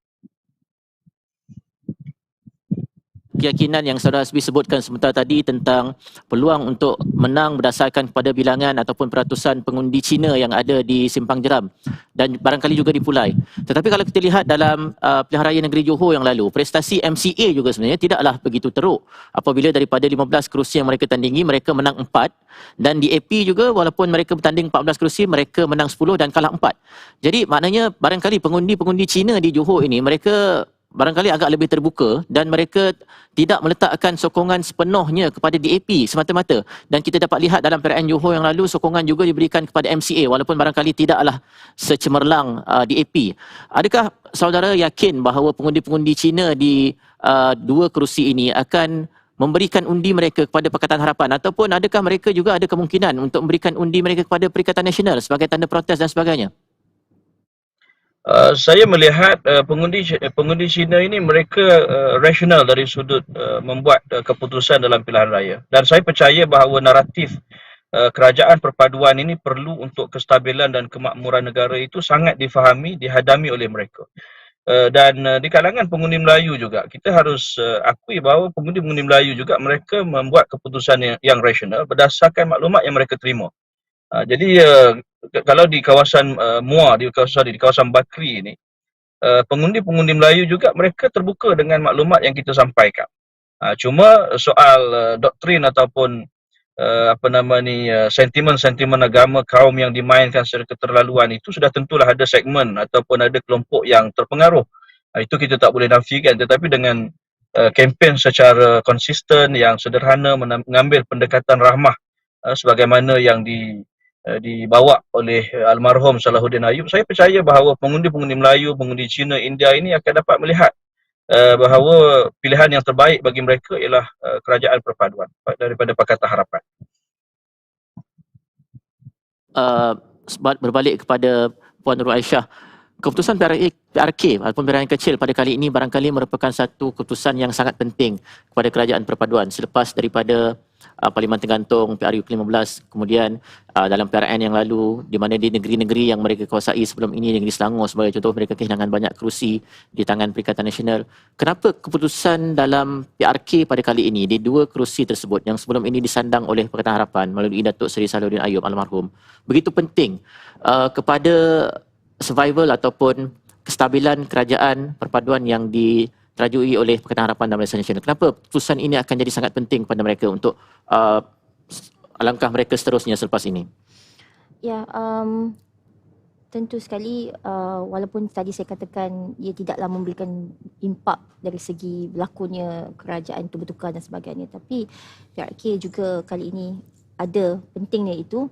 Keyakinan yang Saudara Hasbi sebutkan sebentar tadi tentang peluang untuk menang berdasarkan kepada bilangan ataupun peratusan pengundi Cina yang ada di Simpang Jeram dan barangkali juga di Pulai. Tetapi kalau kita lihat dalam Pilihan Raya Negeri Johor yang lalu, prestasi MCA juga sebenarnya tidaklah begitu teruk. Apabila daripada 15 kerusi yang mereka tandingi, mereka menang 4, dan di AP juga walaupun mereka bertanding 14 kerusi, mereka menang 10 dan kalah 4. Jadi maknanya barangkali pengundi-pengundi Cina di Johor ini, mereka barangkali agak lebih terbuka dan mereka tidak meletakkan sokongan sepenuhnya kepada DAP semata-mata. Dan kita dapat lihat dalam PRN Johor yang lalu, sokongan juga diberikan kepada MCA walaupun barangkali tidaklah secemerlang DAP. Adakah saudara yakin bahawa pengundi-pengundi Cina di dua kerusi ini akan memberikan undi mereka kepada Pakatan Harapan, ataupun adakah mereka juga ada kemungkinan untuk memberikan undi mereka kepada Perikatan Nasional sebagai tanda protes dan sebagainya? Saya melihat pengundi Cina ini mereka rasional dari sudut membuat keputusan dalam pilihan raya, dan saya percaya bahawa naratif kerajaan perpaduan ini perlu untuk kestabilan dan kemakmuran negara itu sangat difahami, dihadami oleh mereka. Dan di kalangan pengundi Melayu juga kita harus akui bahawa pengundi-pengundi Melayu juga mereka membuat keputusan yang rasional berdasarkan maklumat yang mereka terima. Jadi kalau di kawasan Muar, di kawasan Bakri ini, pengundi-pengundi Melayu juga mereka terbuka dengan maklumat yang kita sampaikan. Cuma soal doktrin ataupun sentimen-sentimen agama kaum yang dimainkan secara keterlaluan itu sudah tentulah ada segmen ataupun ada kelompok yang terpengaruh. Itu kita tak boleh nafikan, tetapi dengan kempen secara konsisten yang sederhana mengambil pendekatan rahmah sebagaimana yang dibawa oleh almarhum Salahuddin Ayub, saya percaya bahawa pengundi-pengundi Melayu, pengundi Cina, India ini akan dapat melihat bahawa pilihan yang terbaik bagi mereka ialah kerajaan perpaduan daripada Pakatan Harapan. Berbalik kepada Puan Nurul Aisyah, keputusan PRK ataupun pilihan kecil pada kali ini barangkali merupakan satu keputusan yang sangat penting kepada kerajaan perpaduan selepas daripada Parlimen Tergantung PRU ke-15, kemudian dalam PRN yang lalu di mana di negeri-negeri yang mereka kuasai sebelum ini, negeri Selangor sebagai contoh, mereka kehilangan banyak kerusi di tangan Perikatan Nasional. Kenapa keputusan dalam PRK pada kali ini di dua kerusi tersebut yang sebelum ini disandang oleh Pakatan Harapan melalui Datuk Seri Salahuddin Ayub almarhum begitu penting kepada survival ataupun kestabilan kerajaan perpaduan yang diterajui oleh Pakatan Harapan dan Barisan Nasional? Kenapa keputusan ini akan jadi sangat penting kepada mereka untuk langkah mereka seterusnya selepas ini? Ya, tentu sekali walaupun tadi saya katakan ia tidaklah memberikan impak dari segi berlakunya kerajaan itu bertukar dan sebagainya, tapi PRK juga kali ini ada pentingnya itu.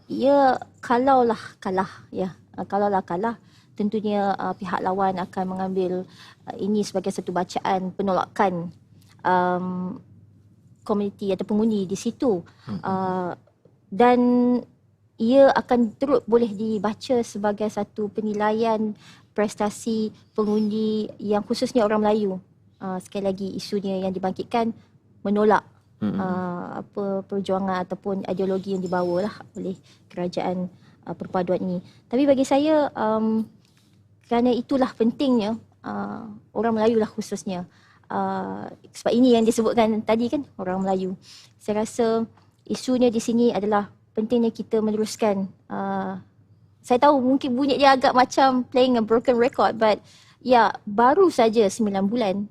Ia kalaulah kalah, tentunya pihak lawan akan mengambil ini sebagai satu bacaan penolakan komuniti atau pengundi di situ, dan ia akan turut boleh dibaca sebagai satu penilaian prestasi pengundi yang khususnya orang Melayu. Sekali lagi isunya yang dibangkitkan menolak perjuangan ataupun ideologi yang dibawa lah oleh kerajaan perpaduan ini. Tapi bagi saya kerana itulah pentingnya orang Melayu lah khususnya, sebab ini yang disebutkan tadi kan, orang Melayu. Saya rasa isunya di sini adalah pentingnya kita meneruskan. Saya tahu mungkin bunyi dia agak macam playing a broken record, but ya, baru saja 9 bulan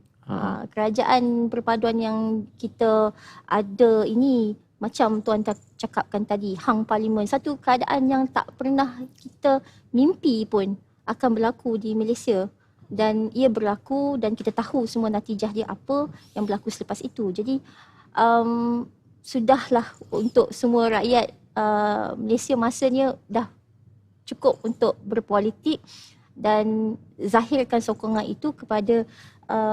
kerajaan perpaduan yang kita ada ini, macam Tuan cakapkan tadi, hang parlimen, satu keadaan yang tak pernah kita mimpi pun akan berlaku di Malaysia. Dan ia berlaku dan kita tahu semua natijah dia apa yang berlaku selepas itu. Jadi sudahlah untuk semua rakyat Malaysia masanya dah cukup untuk berpolitik dan zahirkan sokongan itu kepada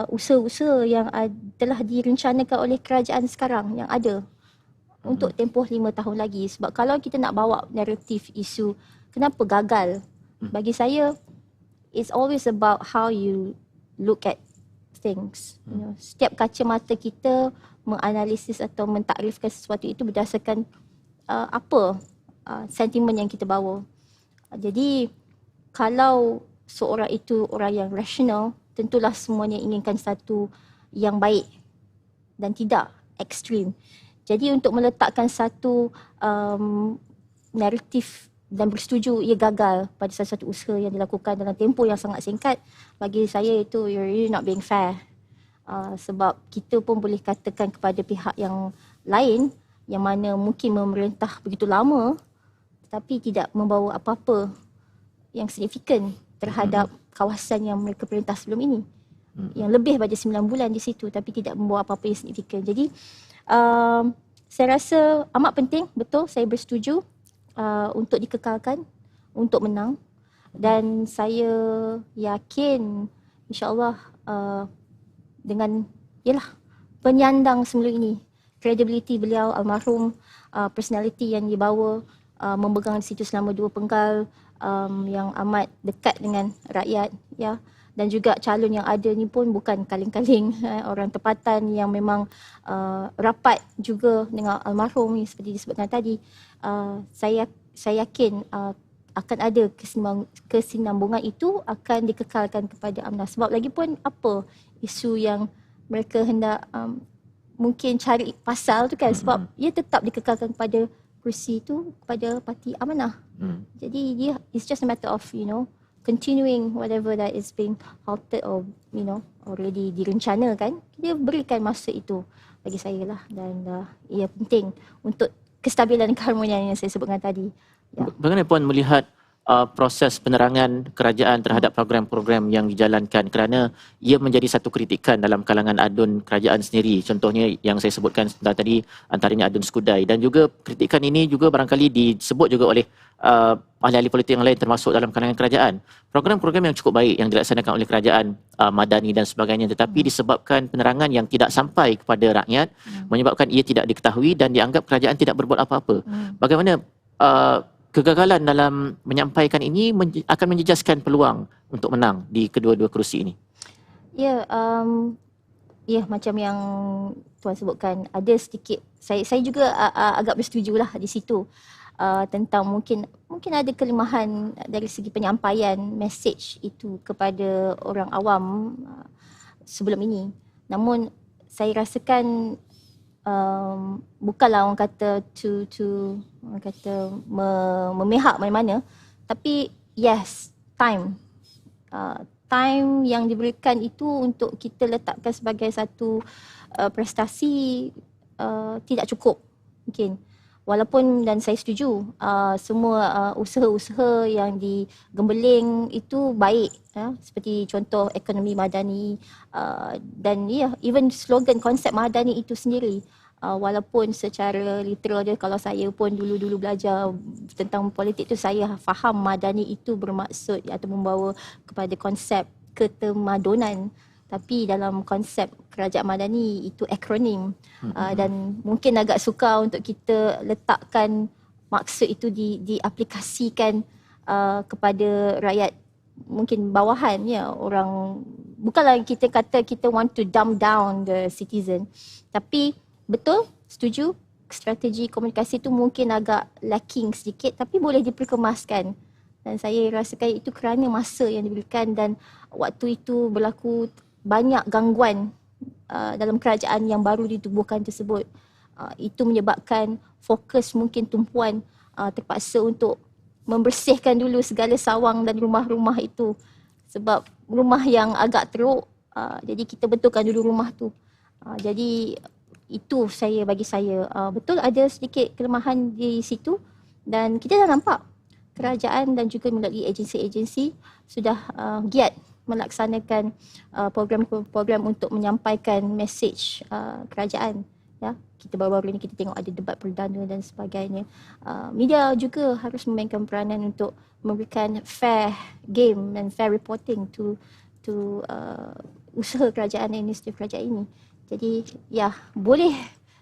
usaha-usaha yang telah direncanakan oleh kerajaan sekarang yang ada untuk tempoh 5 tahun lagi. Sebab kalau kita nak bawa naratif isu kenapa gagal, bagi saya it's always about how you look at things. You know, setiap kacamata kita menganalisis atau mentakrifkan sesuatu itu berdasarkan apa sentimen yang kita bawa. Jadi kalau seorang itu orang yang rasional, tentulah semuanya inginkan satu yang baik dan tidak ekstrim. Jadi untuk meletakkan satu naratif dan bersetuju ia gagal pada satu usaha yang dilakukan dalam tempoh yang sangat singkat, bagi saya itu you're really not being fair. Sebab kita pun boleh katakan kepada pihak yang lain yang mana mungkin memerintah begitu lama tetapi tidak membawa apa-apa yang signifikan terhadap kawasan yang mereka perintah sebelum ini. yang lebih pada 9 bulan di situ tapi tidak membawa apa-apa yang signifikan. Jadi saya rasa amat penting, betul, saya bersetuju untuk dikekalkan, untuk menang, dan saya yakin insya-Allah dengan penyandang semula ini, credibility beliau almarhum, personality yang dibawa, memegang di situ selama 2 penggal, yang amat dekat dengan rakyat, ya, dan juga calon yang ada ni pun bukan kaling-kaling, orang tempatan yang memang rapat juga dengan almarhum ni seperti disebutkan tadi. Saya yakin akan ada kesinambungan itu akan dikekalkan kepada UMNO. Sebab lagi pun apa isu yang mereka hendak mungkin cari pasal tu kan, sebab ia tetap dikekalkan kepada kursi tu, kepada parti Amanah. Jadi dia, it's just a matter of continuing whatever that is being halted or already direncanakan. Dia berikan masa itu bagi saya lah, dan ia penting untuk kestabilan keharmonian yang saya sebutkan tadi. Ya. Bagaimana Puan melihat proses penerangan kerajaan terhadap program-program yang dijalankan, kerana ia menjadi satu kritikan dalam kalangan adun kerajaan sendiri. Contohnya yang saya sebutkan sebentar tadi, antaranya adun Skudai, dan juga kritikan ini juga barangkali disebut juga oleh ahli-ahli politik yang lain termasuk dalam kalangan kerajaan. Program-program yang cukup baik yang dilaksanakan oleh kerajaan Madani dan sebagainya, tetapi disebabkan penerangan yang tidak sampai kepada rakyat, menyebabkan ia tidak diketahui dan dianggap kerajaan tidak berbuat apa-apa. Bagaimana kegagalan dalam menyampaikan ini akan menjejaskan peluang untuk menang di kedua-dua kerusi ini? Ya, macam yang Tuan sebutkan, ada sedikit, saya juga agak bersetujulah di situ, tentang mungkin ada kelemahan dari segi penyampaian message itu kepada orang awam sebelum ini. Namun saya rasakan bukanlah orang kata orang kata memihak mana-mana, tapi yes, time yang diberikan itu untuk kita letakkan sebagai satu prestasi tidak cukup mungkin. Walaupun, dan saya setuju, semua usaha-usaha yang digembeling itu baik, seperti contoh ekonomi madani, dan even slogan konsep madani itu sendiri, walaupun secara literal dia, kalau saya pun dulu belajar tentang politik tu, saya faham madani itu bermaksud atau membawa kepada konsep ketemadunan. Tapi dalam konsep kerajaan madani itu akronim, dan mungkin agak sukar untuk kita letakkan maksud itu diaplikasikan kepada rakyat mungkin bawahan, ya, orang. Bukanlah kita kata kita want to dumb down the citizen, tapi betul, setuju, strategi komunikasi itu mungkin agak lacking sedikit, tapi boleh diperkemaskan. Dan saya rasakan itu kerana masa yang diberikan, dan waktu itu berlaku banyak gangguan dalam kerajaan yang baru ditubuhkan tersebut. Itu menyebabkan fokus mungkin tumpuan terpaksa untuk membersihkan dulu segala sawang dan rumah-rumah itu. Sebab rumah yang agak teruk, jadi kita betulkan dulu rumah tu. Jadi itu bagi saya, betul ada sedikit kelemahan di situ, dan kita dah nampak kerajaan dan juga melalui agensi-agensi sudah giat melaksanakan program-program untuk menyampaikan mesej kerajaan. Ya, kita baru-baru ini kita tengok ada debat perdana dan sebagainya. Media juga harus memainkan peranan untuk memberikan fair game dan fair reporting to usaha kerajaan dan inisiatif kerajaan ini. Jadi ya, boleh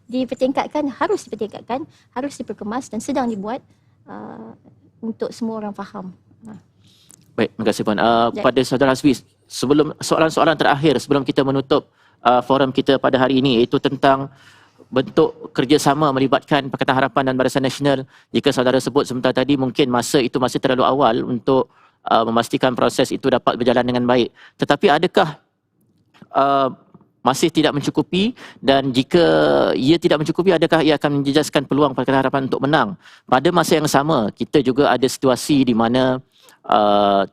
dipertingkatkan, harus dipertingkatkan, harus diperkemas dan sedang dibuat untuk semua orang faham. Baik, terima kasih Puan. Pada Saudara Hasbi, sebelum soalan-soalan terakhir sebelum kita menutup forum kita pada hari ini, iaitu tentang bentuk kerjasama melibatkan Pakatan Harapan dan Barisan Nasional. Jika saudara sebut sebentar tadi, mungkin masa itu masih terlalu awal untuk memastikan proses itu dapat berjalan dengan baik. Tetapi adakah masih tidak mencukupi, dan jika ia tidak mencukupi, adakah ia akan menjejaskan peluang Pakatan Harapan untuk menang? Pada masa yang sama, kita juga ada situasi di mana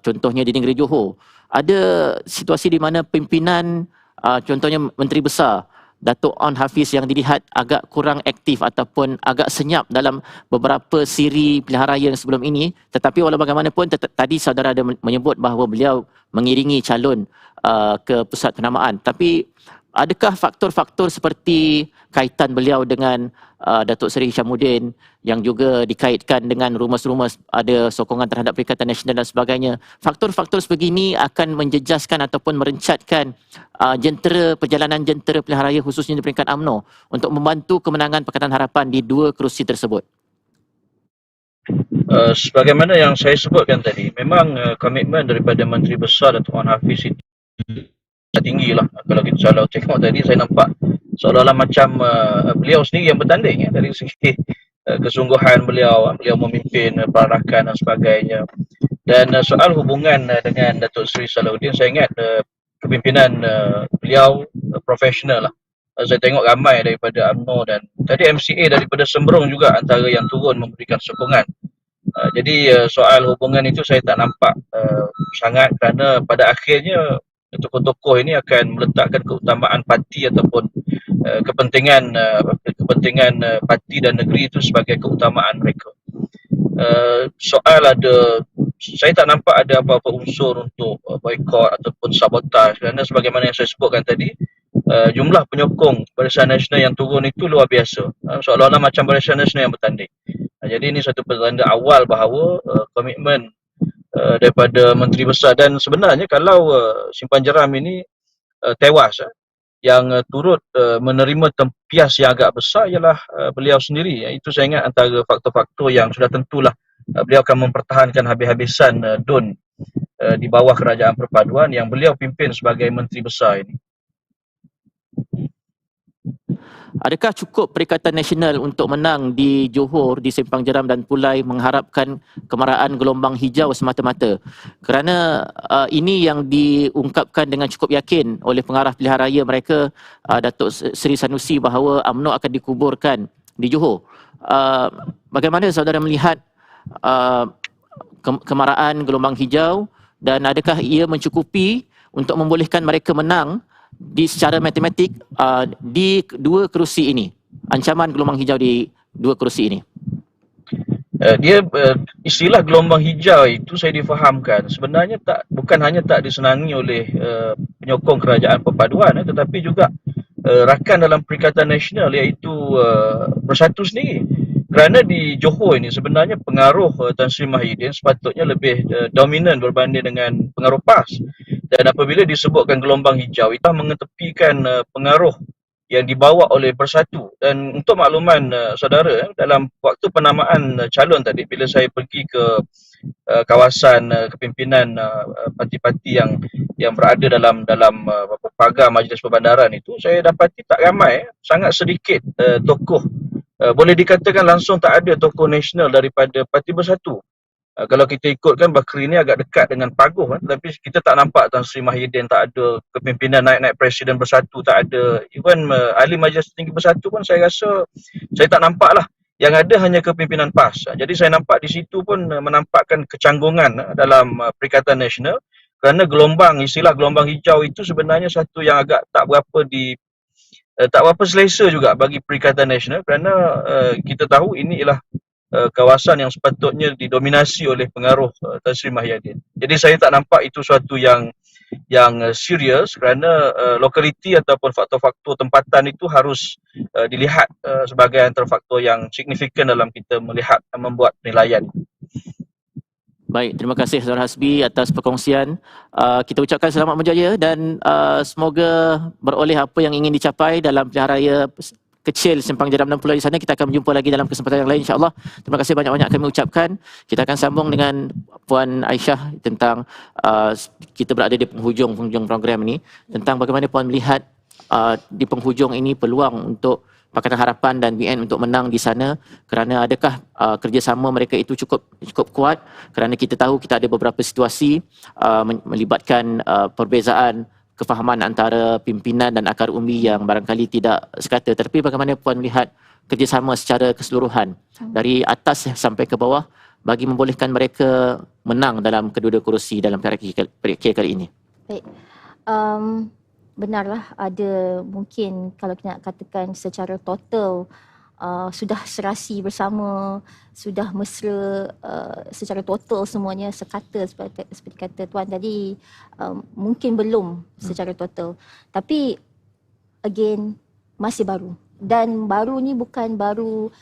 contohnya di negeri Johor, ada situasi di mana pimpinan, contohnya Menteri Besar, Datuk On Hafiz yang dilihat agak kurang aktif ataupun agak senyap dalam beberapa siri pilihan raya yang sebelum ini. Tetapi walau bagaimanapun tadi saudara ada menyebut bahawa beliau mengiringi calon ke pusat penamaan. Tapi adakah faktor-faktor seperti kaitan beliau dengan Datuk Seri Hishamuddin yang juga dikaitkan dengan rumus-rumus ada sokongan terhadap Perikatan Nasional dan sebagainya. Faktor-faktor sebegini akan menjejaskan ataupun merencatkan perjalanan jentera pilihan raya khususnya di peringkat UMNO untuk membantu kemenangan Pakatan Harapan di dua kerusi tersebut. Sebagaimana yang saya sebutkan tadi, memang komitmen daripada Menteri Besar Datuk Wan Hafiz itu tinggi lah. Kalau tengok tadi saya nampak seolah-olah macam beliau sendiri yang bertanding dari segi kesungguhan beliau memimpin perarakan dan sebagainya. Dan soal hubungan dengan Datuk Seri Salahuddin, saya ingat kepimpinan beliau profesional lah. Saya tengok ramai daripada UMNO dan tadi MCA daripada Sembrong juga antara yang turun memberikan sokongan. Jadi soal hubungan itu saya tak nampak sangat, kerana pada akhirnya tokoh-tokoh ini akan meletakkan keutamaan parti ataupun kepentingan parti dan negeri itu sebagai keutamaan mereka. Soal saya tak nampak ada apa-apa unsur untuk boikot ataupun sabotaj, kerana sebagaimana yang saya sebutkan tadi, jumlah penyokong Barisan Nasional yang turun itu luar biasa, seolah-olah macam Barisan Nasional yang bertanding. Jadi ini satu petanda awal bahawa komitmen daripada Menteri Besar. Dan sebenarnya kalau Simpan Jeram ini tewas, yang turut menerima tempias yang agak besar ialah beliau sendiri. Itu saya ingat antara faktor-faktor yang sudah tentulah beliau akan mempertahankan habis-habisan DUN di bawah Kerajaan Perpaduan yang beliau pimpin sebagai Menteri Besar ini. Adakah cukup Perikatan Nasional untuk menang di Johor, di Simpang Jeram dan Pulai mengharapkan kemarahan gelombang hijau semata-mata? Kerana ini yang diungkapkan dengan cukup yakin oleh pengarah pilihan raya mereka, Datuk Seri Sanusi, bahawa UMNO akan dikuburkan di Johor. Bagaimana saudara melihat kemarahan gelombang hijau dan adakah ia mencukupi untuk membolehkan mereka menang secara matematik di dua kerusi ini, ancaman gelombang hijau di dua kerusi ini? Istilah gelombang hijau itu saya difahamkan sebenarnya bukan hanya tak disenangi oleh penyokong Kerajaan Perpaduan, tetapi juga rakan dalam Perikatan Nasional, iaitu Bersatu sendiri. Kerana di Johor ini sebenarnya pengaruh Tan Sri Mahidin sepatutnya lebih dominan berbanding dengan pengaruh PAS. Dan apabila disebutkan gelombang hijau, itu mengetepikan pengaruh yang dibawa oleh Bersatu. Dan untuk makluman saudara, dalam waktu penamaan calon tadi, bila saya pergi ke kawasan kepimpinan parti-parti yang berada dalam pagar Majlis Perbandaran itu, saya dapati tak ramai, sangat sedikit tokoh, boleh dikatakan langsung tak ada tokoh nasional daripada Parti Bersatu. Kalau kita ikutkan Bakri ni agak dekat dengan Paguh, tapi kita tak nampak Tan Sri Mahidin, tak ada kepimpinan naik-naik Presiden Bersatu, tak ada even ahli Majlis Tinggi Bersatu pun saya rasa saya tak nampak lah. Yang ada hanya kepimpinan PAS. Jadi saya nampak di situ pun menampakkan kecanggungan dalam Perikatan Nasional, kerana istilah gelombang hijau itu sebenarnya satu yang agak tak berapa selesa juga bagi Perikatan Nasional, kerana kita tahu ini ialah kawasan yang sepatutnya didominasi oleh pengaruh Tan Sri Mahidin. Jadi saya tak nampak itu suatu yang serius, kerana lokaliti ataupun faktor-faktor tempatan itu harus dilihat sebagai antara faktor yang signifikan dalam kita membuat penilaian. Baik, terima kasih Saudara Hasbi atas perkongsian. Kita ucapkan selamat berjaya dan semoga beroleh apa yang ingin dicapai dalam pilihan raya kecil Simpang Jeram dan Pulau di sana. Kita akan berjumpa lagi dalam kesempatan yang lain, insya-Allah. Terima kasih banyak-banyak kami ucapkan. Kita akan sambung dengan Puan Aisyah tentang kita berada di penghujung program ini, tentang bagaimana Puan melihat di penghujung ini peluang untuk Pakatan Harapan dan BN untuk menang di sana, kerana adakah kerjasama mereka itu cukup kuat, kerana kita tahu kita ada beberapa situasi melibatkan perbezaan kefahaman antara pimpinan dan akar umbi yang barangkali tidak sekata. Tapi bagaimana Puan melihat kerjasama secara keseluruhan dari atas sampai ke bawah bagi membolehkan mereka menang dalam kedua-dua kerusi dalam PRK kali ini? Baik. benarlah ada mungkin kalau kita nak katakan secara total sudah serasi bersama, sudah mesra secara total semuanya sekata seperti kata Tuan tadi, mungkin belum secara total. Tapi again masih baru, dan baru ni bukan baru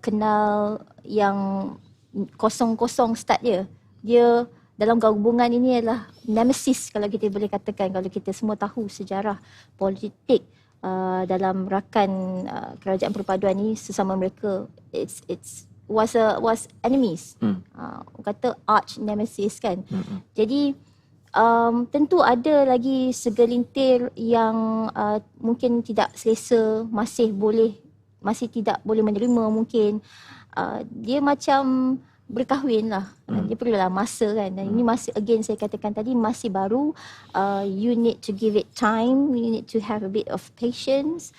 kenal yang kosong-kosong start dia dalam gabungan ini adalah nemesis kalau kita boleh katakan, kalau kita semua tahu sejarah politik dalam rakan kerajaan perpaduan ni sesama mereka, was enemies. Kata arch nemesis kan. Jadi tentu ada lagi segelintir yang mungkin tidak selesa, masih tidak boleh menerima mungkin. Dia macam berkahwin lah. Dia perlulah masa kan. Dan ini masih, again saya katakan tadi, masih baru. You need to give it time. You need to have a bit of patience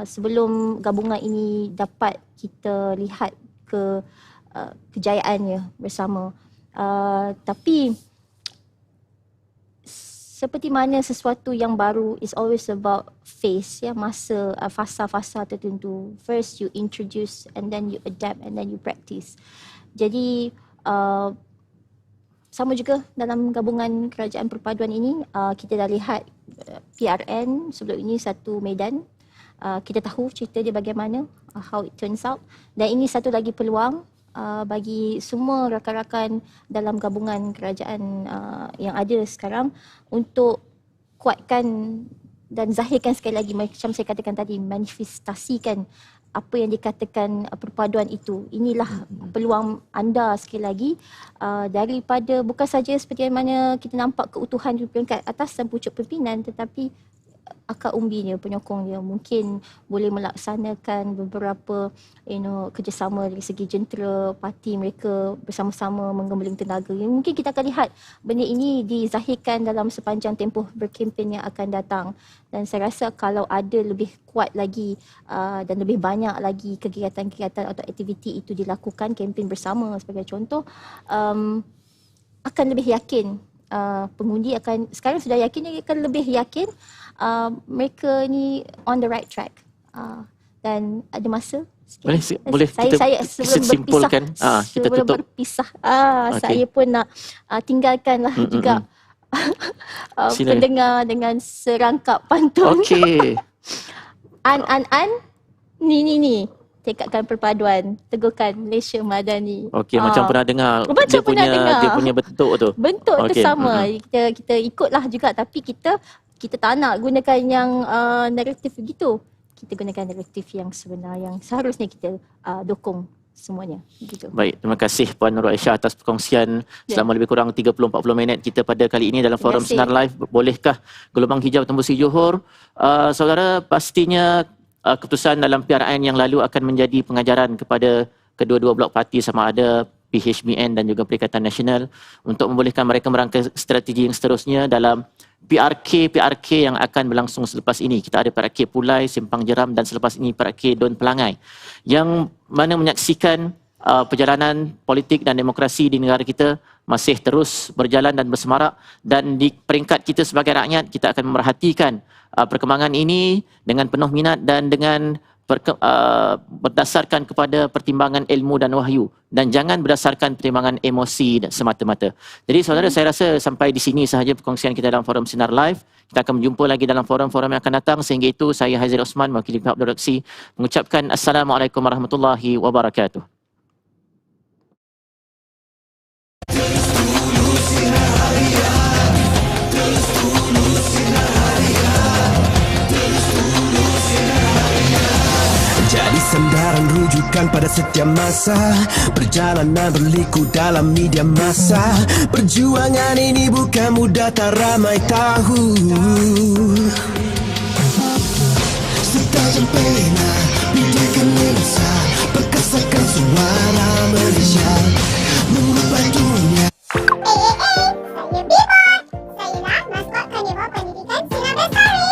sebelum gabungan ini dapat kita lihat kejayaannya bersama. Tapi seperti mana sesuatu yang baru is always about phase, masa, fasa-fasa tertentu. First you introduce, and then you adapt, and then you practice. Jadi sama juga dalam gabungan kerajaan perpaduan ini, kita dah lihat PRN sebelum ini satu medan. Kita tahu cerita dia bagaimana, how it turns out. Dan ini satu lagi peluang bagi semua rakan-rakan dalam gabungan kerajaan yang ada sekarang untuk kuatkan dan zahirkan sekali lagi, macam saya katakan tadi, manifestasikan apa yang dikatakan perpaduan itu. Inilah peluang anda sekali lagi, daripada bukan saja seperti mana kita nampak keutuhan di peringkat atas dan pucuk pimpinan, tetapi akar umbinya, penyokongnya mungkin boleh melaksanakan beberapa kerjasama dari segi jentera parti mereka bersama-sama menggembeling tenaga. Mungkin kita akan lihat benda ini dizahirkan dalam sepanjang tempoh berkempen yang akan datang. Dan saya rasa kalau ada lebih kuat lagi dan lebih banyak lagi kegiatan-kegiatan atau aktiviti itu dilakukan, kempen bersama sebagai contoh, akan lebih yakin. Pengundi akan, sekarang sudah yakin, dia akan lebih yakin mereka ni on the right track. Dan ada masa sikit. Boleh saya kita simpulkan, kita sebelum tutup. berpisah, saya pun nak tinggalkanlah juga pendengar dengan serangkap pantun. Okey. An ni tekadkan perpaduan, teguhkan Malaysia Madani. Okey, macam pernah dengar. Macam pernah dengar. Dia punya bentuk tu. Bentuk tu sama. Kita ikutlah juga, tapi kita tak nak gunakan yang naratif begitu. Kita gunakan naratif yang sebenar, yang seharusnya kita dukung semuanya. Begitu. Baik, terima kasih Puan Nurul Aisyah atas perkongsian selama lebih kurang 30-40 minit kita pada kali ini dalam forum Sinar Live. Bolehkah gelombang hijau tembusi Johor? Saudara, pastinya keputusan dalam PRN yang lalu akan menjadi pengajaran kepada kedua-dua blok parti, sama ada PHBN dan juga Perikatan Nasional, untuk membolehkan mereka merangka strategi yang seterusnya dalam PRK yang akan berlangsung selepas ini. Kita ada PRK Pulai, Simpang Jeram, dan selepas ini PRK Don Pelangai, yang mana menyaksikan perjalanan politik dan demokrasi di negara kita masih terus berjalan dan bersemarak. Dan di peringkat kita sebagai rakyat, kita akan memerhatikan perkembangan ini dengan penuh minat dan dengan berdasarkan kepada pertimbangan ilmu dan wahyu, dan jangan berdasarkan pertimbangan emosi semata-mata. Jadi saudara, saya rasa sampai di sini sahaja perkongsian kita dalam forum Sinar Live. Kita akan berjumpa lagi dalam forum-forum yang akan datang. Sehingga itu, saya Haizir Osman, mewakili pihak produksi, mengucapkan Assalamualaikum warahmatullahi wabarakatuh. Jadi sandaran rujukan pada setiap masa, perjalanan berliku dalam media massa. Perjuangan ini bukan mudah, tak ramai tahu. Setajam pena, bidikan lensa, perkasakan suara Malaysia, mengubah dunia. Saya Bimot. Saya maskot Karnival Pendidikan Sinar Bestari.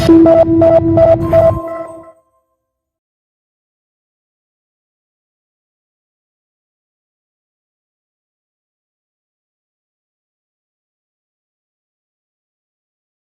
Thank you.